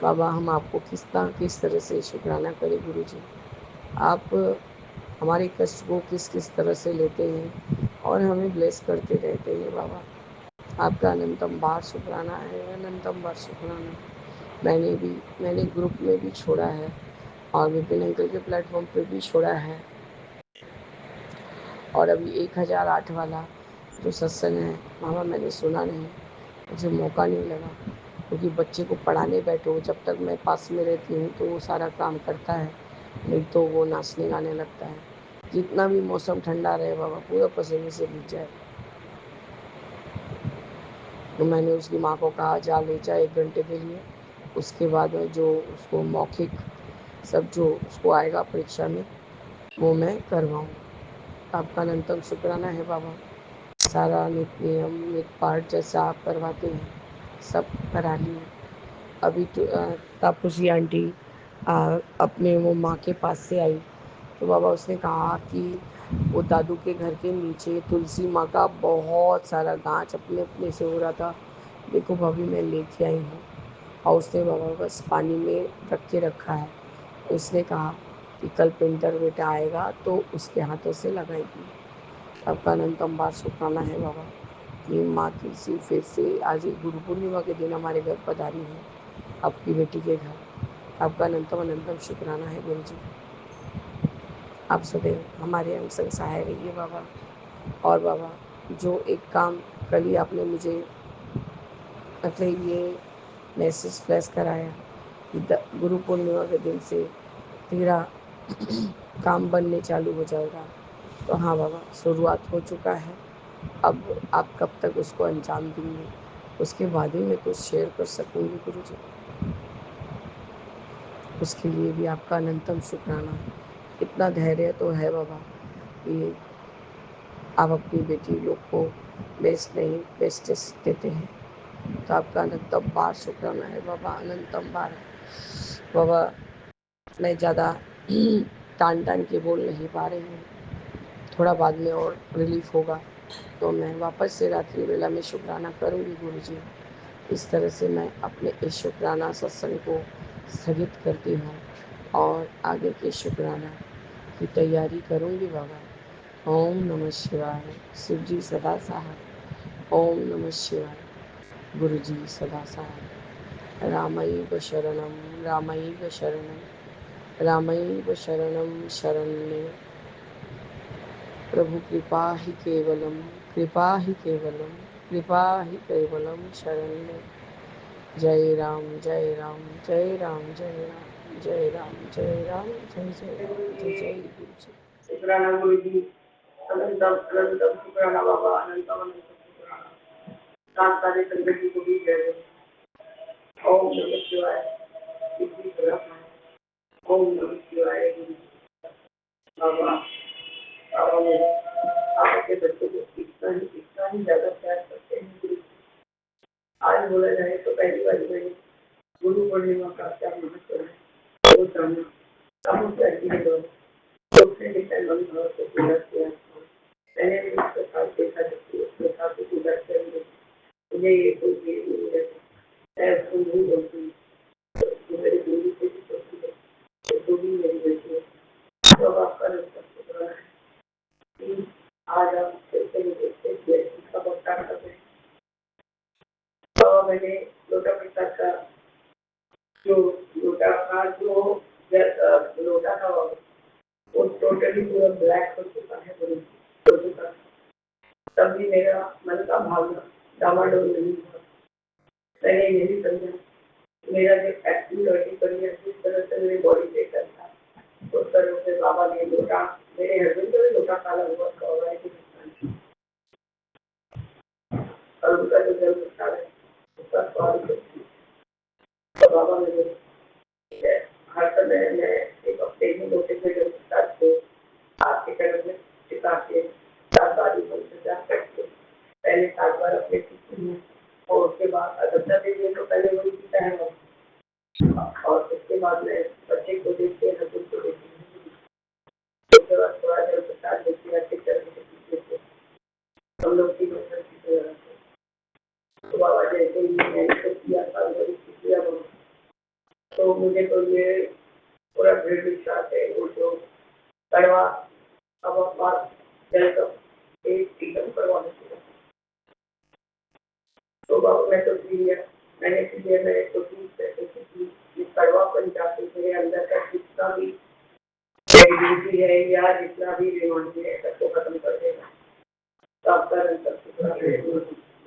बाबा हम आपको किस तरह से शुक्राना करें गुरुजी। आप हमारे कष्ट को किस किस तरह से लेते हैं और हमें ब्लेस करते रहते हैं बाबा। आपका अनंतम बार शुक्राना है, अनंतम बार शुक्राना। मैंने ग्रुप में भी छोड़ा है और विपिन अंकल के प्लेटफॉर्म पे भी छोड़ा है। और अभी 1008 वाला जो सत्संग है मामा मैंने सुना नहीं, मुझे मौका नहीं लगा, क्योंकि बच्चे को पढ़ाने बैठो जब तक मैं पास में रहती हूँ तो वो सारा काम करता है, नहीं तो वो नाचने गाने लगता है। जितना भी मौसम ठंडा रहे बाबा पूरा पसीने से भीग जाए। तो मैंने उसकी माँ को कहा जा ले जा 1 घंटे के लिए, उसके बाद में जो उसको मौखिक सब जो उसको आएगा परीक्षा में वो मैं करवाऊँ। आपका अनंतम शुक्राना है बाबा। सारा नित नियम नित पाठ जैसा आप करवाते हैं सब करा लिए। अभी तो तापसी आंटी अपने वो माँ के पास से आई, तो बाबा उसने कहा कि वो दादू के घर के नीचे तुलसी माँ का बहुत सारा गांच अपने अपने से हो रहा था। देखो भाभी मैं लेके आई हूँ। और उसने बाबा बस पानी में रख के रखा है। उसने कहा कि कल पेंटर बेटा आएगा तो उसके हाथों से लगाएगी। आपका अनंतम बार शुक्राना है बाबा कि माँ तुलसी फिर से आज एक गुरु पूर्णिमा के दिन हमारे घर पधारी है, आपकी बेटी के घर। आपका अनंतम अनंतम शुक्राना है गुरु जी। आप सदैव हमारे अंग संग सहाय रहिए बाबा। और बाबा, जो एक काम कल ही आपने मुझे मतलब ये मैसेज फ्लैश कराया कि गुरु पूर्णिमा के दिन से तेरा काम बनने चालू हो जाएगा, तो हाँ बाबा, शुरुआत हो चुका है। अब आप कब तक उसको अंजाम देंगे, उसके बाद ही मैं कुछ शेयर कर सकूँगी गुरु जी। उसके लिए भी आपका अनंतम शुक्राना। इतना धैर्य तो है बाबा कि आप अपनी बेटी लोग को बेस्ट नहीं बेस्टेस्ट देते हैं, तो आपका अनंतम बार शुक्राना है बाबा, अनंतम बार। बाबा, मैं ज़्यादा टान के बोल नहीं पा रही हूँ, थोड़ा बाद में और रिलीफ होगा तो मैं वापस से रात्रि वेला में शुक्राना करूँगी गुरु जी। इस तरह से मैं अपने इस शुक्राना सत्संग को स्थगित करती हूँ और आगे के शुक्राना की तैयारी करूँगी बाबा। ओम नमः शिवाय। शिव जी सदा सहाय। ओम नमः शिवाय। गुरु जी सदा सहाय। रामैव शरणं रामैव शरणं रामैव शरणं शरण्ये। प्रभु कृपा ही केवलम कृपा ही केवलम कृपा ही केवलम शरण्ये। जय राम जय राम जय राम जय राम जय राम जय राम जय जय राम जय जय गुरु जी। शुक्राना गुरु जी। अनंतम अनंतम शुक्राना बाबा, अनंतम अनंतम शुक्राना। सात सारे संगत जी को भी जय। ओम नमः शिवाय। इसी तरह ओम नमः शिवाय गुरु जी। बाबा, बाबा मेरे आपके बच्चों को इतना ही ज़्यादा प्यार करते हैं गुरु। आज बोला जाए तो पहली बार मैंने गुरु पूर्णिमा का क्या महत्व है वो जाना। हम उसके दौरान उसने डिसाइड भाव से पूजा किया। मैंने भी उसके साथ देखा जबकि उसके साथ पूजा करेंगे मुझे ये कोई चीज नहीं रहती। मैं उसको नहीं बोलती तो मेरी गुरु से भी सोचती है तो भी मेरी बेटी है। तो अब आपका रिश्ता शुक्राना है कि आज आप फिर से मुझे इसका भुगतान कर रहे हैं। तो मैंने लोटा प्रसाद का जो लोटा था लोटा था वो टोटली पूरा ब्लैक हो चुका है, हो चुका है। तब भी मेरा मन का भावना डामाडोल नहीं हुआ। मैंने यही समझा मेरा जो एक्टिविटी करिए जिस तरह से मेरी बॉडी पे करता है उस तरह से बाबा ने लोटा मेरे हस्बैंड को भी लोटा काला हुआ कौवा है और उनका जो जल प्रसाद है उसका स्वाद तो बाबा मेरे हर समय मैं एक हफ्ते में लोटे में जल प्रसाद को आपके चरण में टिका के 7 बार जाप करके पहले 7 बार अपने पीती हूँ और उसके बाद अगरचा देवी तो पहले वही पीता है और उसके बाद मैं बच्चे को देखते हैं हस्बैंड को देखती हूँ। उसके बाद थोड़ा जल प्रसाद देखती है अच्छे चरण से पीते हम लोग तीनों पीते रहते। तो बाबा जैसे ही मैंने तो किया किया तो मुझे तो ये पूरा दृढ़ विश्वास है वो जो कड़वा अब बात जल का एक एकदम करवा देती है। तो बाबा मैं तो पी लिया। मैंने इसलिए मेरे को ये कड़वापन जाके मेरे अंदर का जितना भी नेगेटिविटी है या जितना भी बीमारी है सबको खत्म कर देगा। तो आपका अंतर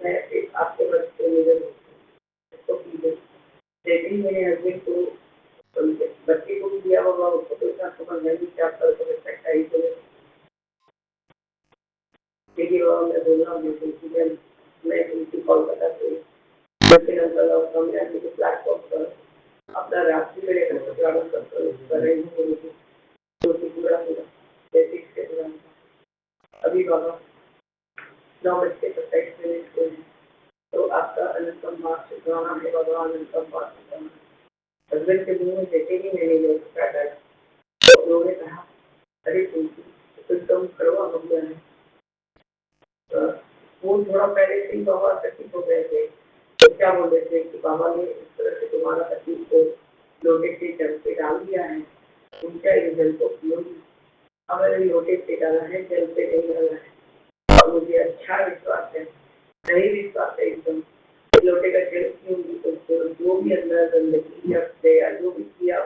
मैं आपके बच्चे मेरे इसको पी ले लेकिन मेरे हस्बैंड को बच्चे को भी दिया होगा उसको तो इतना समझ नहीं क्या कर सकता है। देखिए बाबा मैं बोल रहा हूँ मैं उनकी कोलकाता से प्लेटफॉर्म पर अपना रात्रि में लेकर प्रारंभ कर रही हूँ जो कि पूरा पूरा जैसे इसके दौरान अभी बाबा 9:27 को है। तो आपका अनंतम बात शुक्राना है बाबा, अनंतम बात शुक्राना। हस्बैंड के मुंह में देखे ही मैंने योग काटा तो उन्होंने कहा अरे तुम कड़वा हो गया है। वो थोड़ा पहले से ही बाबा तकलीफ हो गए थे तो क्या बोल रहे थे कि बाबा ने इस तरह से तुम्हारा तकलीफ को लोटे से जल पे डाल दिया है उनका ये जल को पियोगी। हमें लोटे पे डाला है जल पे नहीं डाला है और मुझे अच्छा विश्वास है नहीं विश्वास है एकदम लोटे का जल पीऊंगी तो जो भी अंदर गंदगी या जो भी किया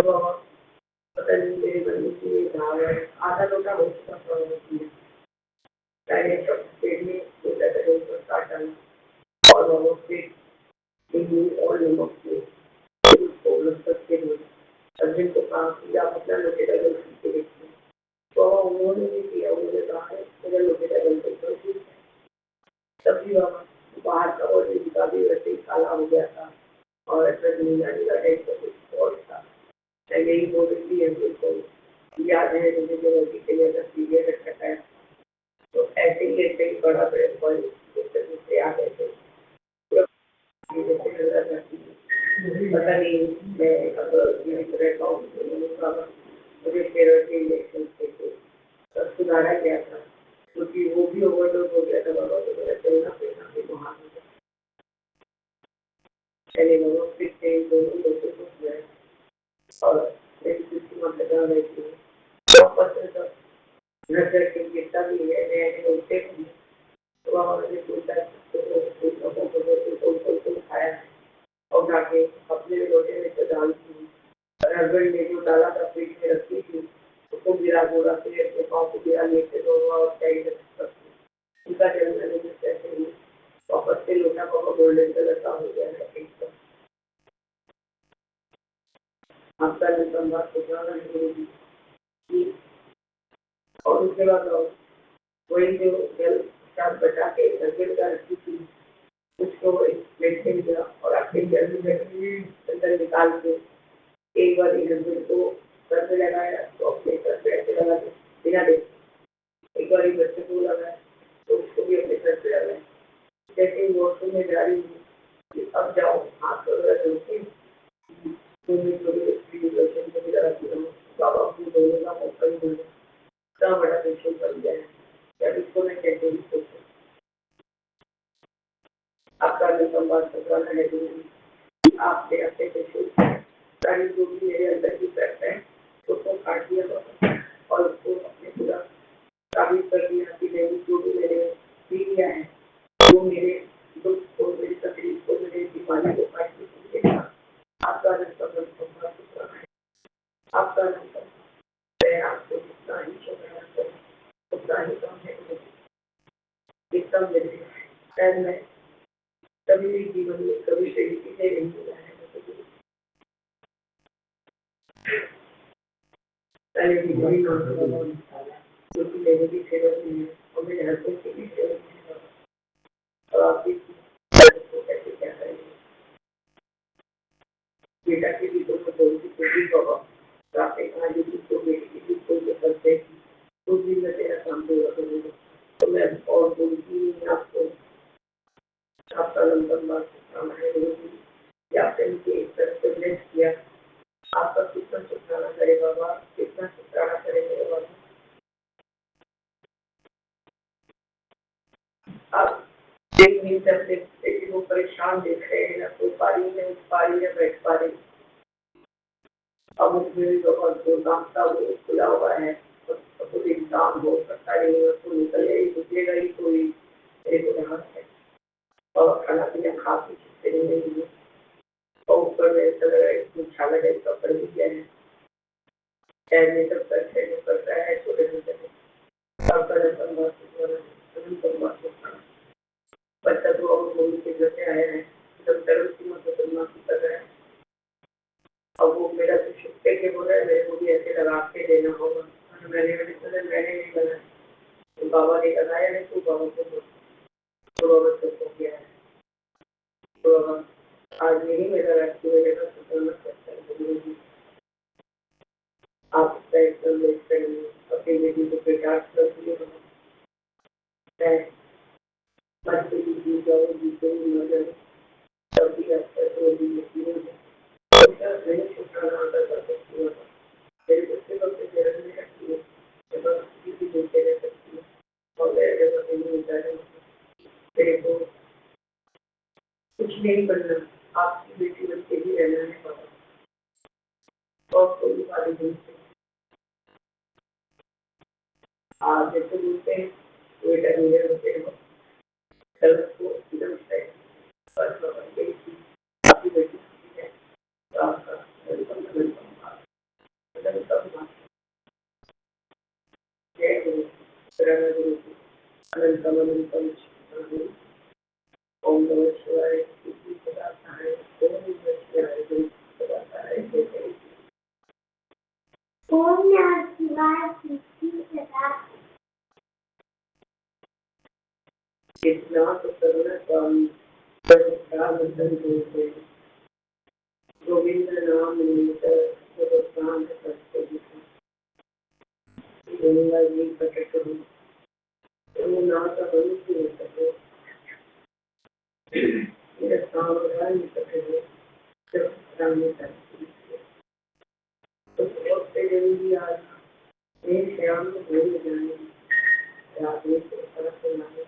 बाबा पता नहीं मेरे मन में क्यों ये भाव है, आधा लोटा हो चुका था वो पीने। मैंने सब पेट में लोटा का ऊपर काट डाला और बाबा फिर एक और नमक से उसको लपक के धोए। अर्जुन को कहा कि आप अपना लोटे का जल पी के देखिए। तो उन्होंने भी किया, उन्होंने कहा है मेरा लोटे का जल तो ठीक है। तभी बाबा बाहर का और इनका भी वैसे ही काला हो गया था और ऐसा नीला नीला टाइप का कुछ और था। मैं यही बोल रही थी अर्जुन को, याद है मुझे जो रवि के लिए अगर पीरियड रखा है तो ऐसे ही बड़ा ब्रेड बॉय दूसरे आ गए थे। पूरा जैसे नजर जाती है। पता नहीं मैं अब रहता हूँ मुझे स्टेरॉइड के इंजेक्शन थे तो तब सुधारा गया था क्योंकि वो भी ओवरडोज हो गया था बाबा, तो मेरा चलना फिरना भी वहाँ हो गया। चले बाबा फिर से दोनों लोगों को गए और मेरी किसी मत लगा रही थी वापस से सब नजर के गिरता भी है, नए नए उठते भी है। तो वहाँ मैंने पूछा तो लोगों को खाया है और जाके अपने लोटे में तो डाल दी। हस्बैंड ने जो डाला था फ्रिज में रखी थी उसको गिरा गोरा फिर अपने पाँव को गिरा लेते दो और साइड उनका जन्म मैंने कैसे ही वापस से लोटा पापा गोल्डन कलर का हो गया है एकदम। आपका निकम बात को जाना नहीं और उसके बाद वही जो जल शाम बचा के हस्बैंड का रखी थी उसको प्लेट में दिया और आपके जल में अंदर निकाल के एक बार हस्बैंड को सर पे लगाया तो अपने सर पे ऐसे लगा के बिना देखे, एक बार बच्चे को लगाया तो उसको भी अपने सर पे लगाया। जैसे ही वॉशरूम में जा रही हूँ कि अब जाओ हाथ वगैरह धो के लोशन को भी लगाती रहूँ। बाबा को धोने का मौका ही मिले, इतना बड़ा पेशेंट बन गया है जब इसको मैं कहते ही सोचूं। आपका भी संवाद करवाना है जरूरी। आपसे अपने पेशेंट सारी जो भी मेरे अंदर की दर्द है उसको काट दिया बाबा और उसको अपने पूरा साबित कर दिया कि नहीं जो भी मैंने पी लिया है वो मेरे दुख को, मेरी तकलीफ को, मेरी बीमारी को काटने के लिए आपका संबंध संवाद करवाना है। आपका मैं आपको जितना ही शुक्रिया करूँ उतना ही कम है एकदम मेरे शायद मैं कभी भी जीवन में कभी तरीके से नहीं मिला है पहले भी वही क्योंकि मेरे भी सेवा की है और मेरे हस्बैंड की भी सेवा की है और आपकी कैसे क्या करेंगे बेटा की भी तो बोल की कोशिश होगा तो आपने कहा यदि तो बेटी की भी कोई करते तो भी मैं तेरा काम पूरा करूँगा तो मैं और बोलती हूँ आपको आपका लंबन बात काम है या फिर एक तरह से ब्लेस किया आपका कितना शुक्राना करे बाबा, कितना शुक्राना करे मेरे बाबा। आप देख नहीं सकते लेकिन वो परेशान देख रहे हैं ना कोई पारी में उठ पा रही है बैठ पा रही। अब उसमें बहुत जो नाश्ता वो खुला हुआ है तो कुछ इंतजाम हो सकता नहीं है तो निकले ही निकलेगा ही कोई मेरे को यहाँ है और खाना पीना खा के छुट्टी नहीं है और ऊपर में ऐसा लग रहा है कि छाला टाइप का पड़ भी गया है शायद ये सब करता है छोटे छोटे बच्चा तो और मम्मी के घर से आया है एकदम तरह की बदमाशी कर रहा है और वो मेरा तो छुट्टे के बोला है मेरे को भी ऐसे लगा के देना होगा मैंने नहीं बनाया तो बाबा ने लगाया है तो बाबा को तो बाबा को किया है तो बाबा आज नहीं मेरा राष्ट्रीय मेरे का आप अपनी बेटी को प्रचार कर दिए मैं बच्चे की जी जाओ जी को न जाए तभी अच्छा तो भी यकीन है मैंने शुक्राना अदा कर सकती हूँ मेरे बच्चे को अपने जन्म में रखती है जब किसी देते रह सकती है और मेरे जगह पे नहीं होता है मेरे को कुछ नहीं बनना आपकी बेटी बन के ही रहना है बाबा और कोई बात नहीं आप जैसे बोलते हैं बेटा मेरे होते हैं गलत को एकदम सही बस बाबा यही चीज आपकी बेटी है तो आपका वेलकम वेलकम प्यारा गुरु जी, अनंतम अनंतम शुक्राणु। ओम नमः शिवाय। इसी सदा है। ओम नमः शिवाय। गुरु सदा है। जय जय। ओम नमः शिवाय। इसी सदा इतना तो करुणा स्वामी बंधन होते गोविंद नाम लेकर जब प्राण करते गंगा जी प्रकट हो तो ना तो बंद हो सके मेरा सावधान निकट हो जब प्राण करती उस वक्त जरूरी आज मेरे श्याम में भूल जाए रात में कृपा सुनाए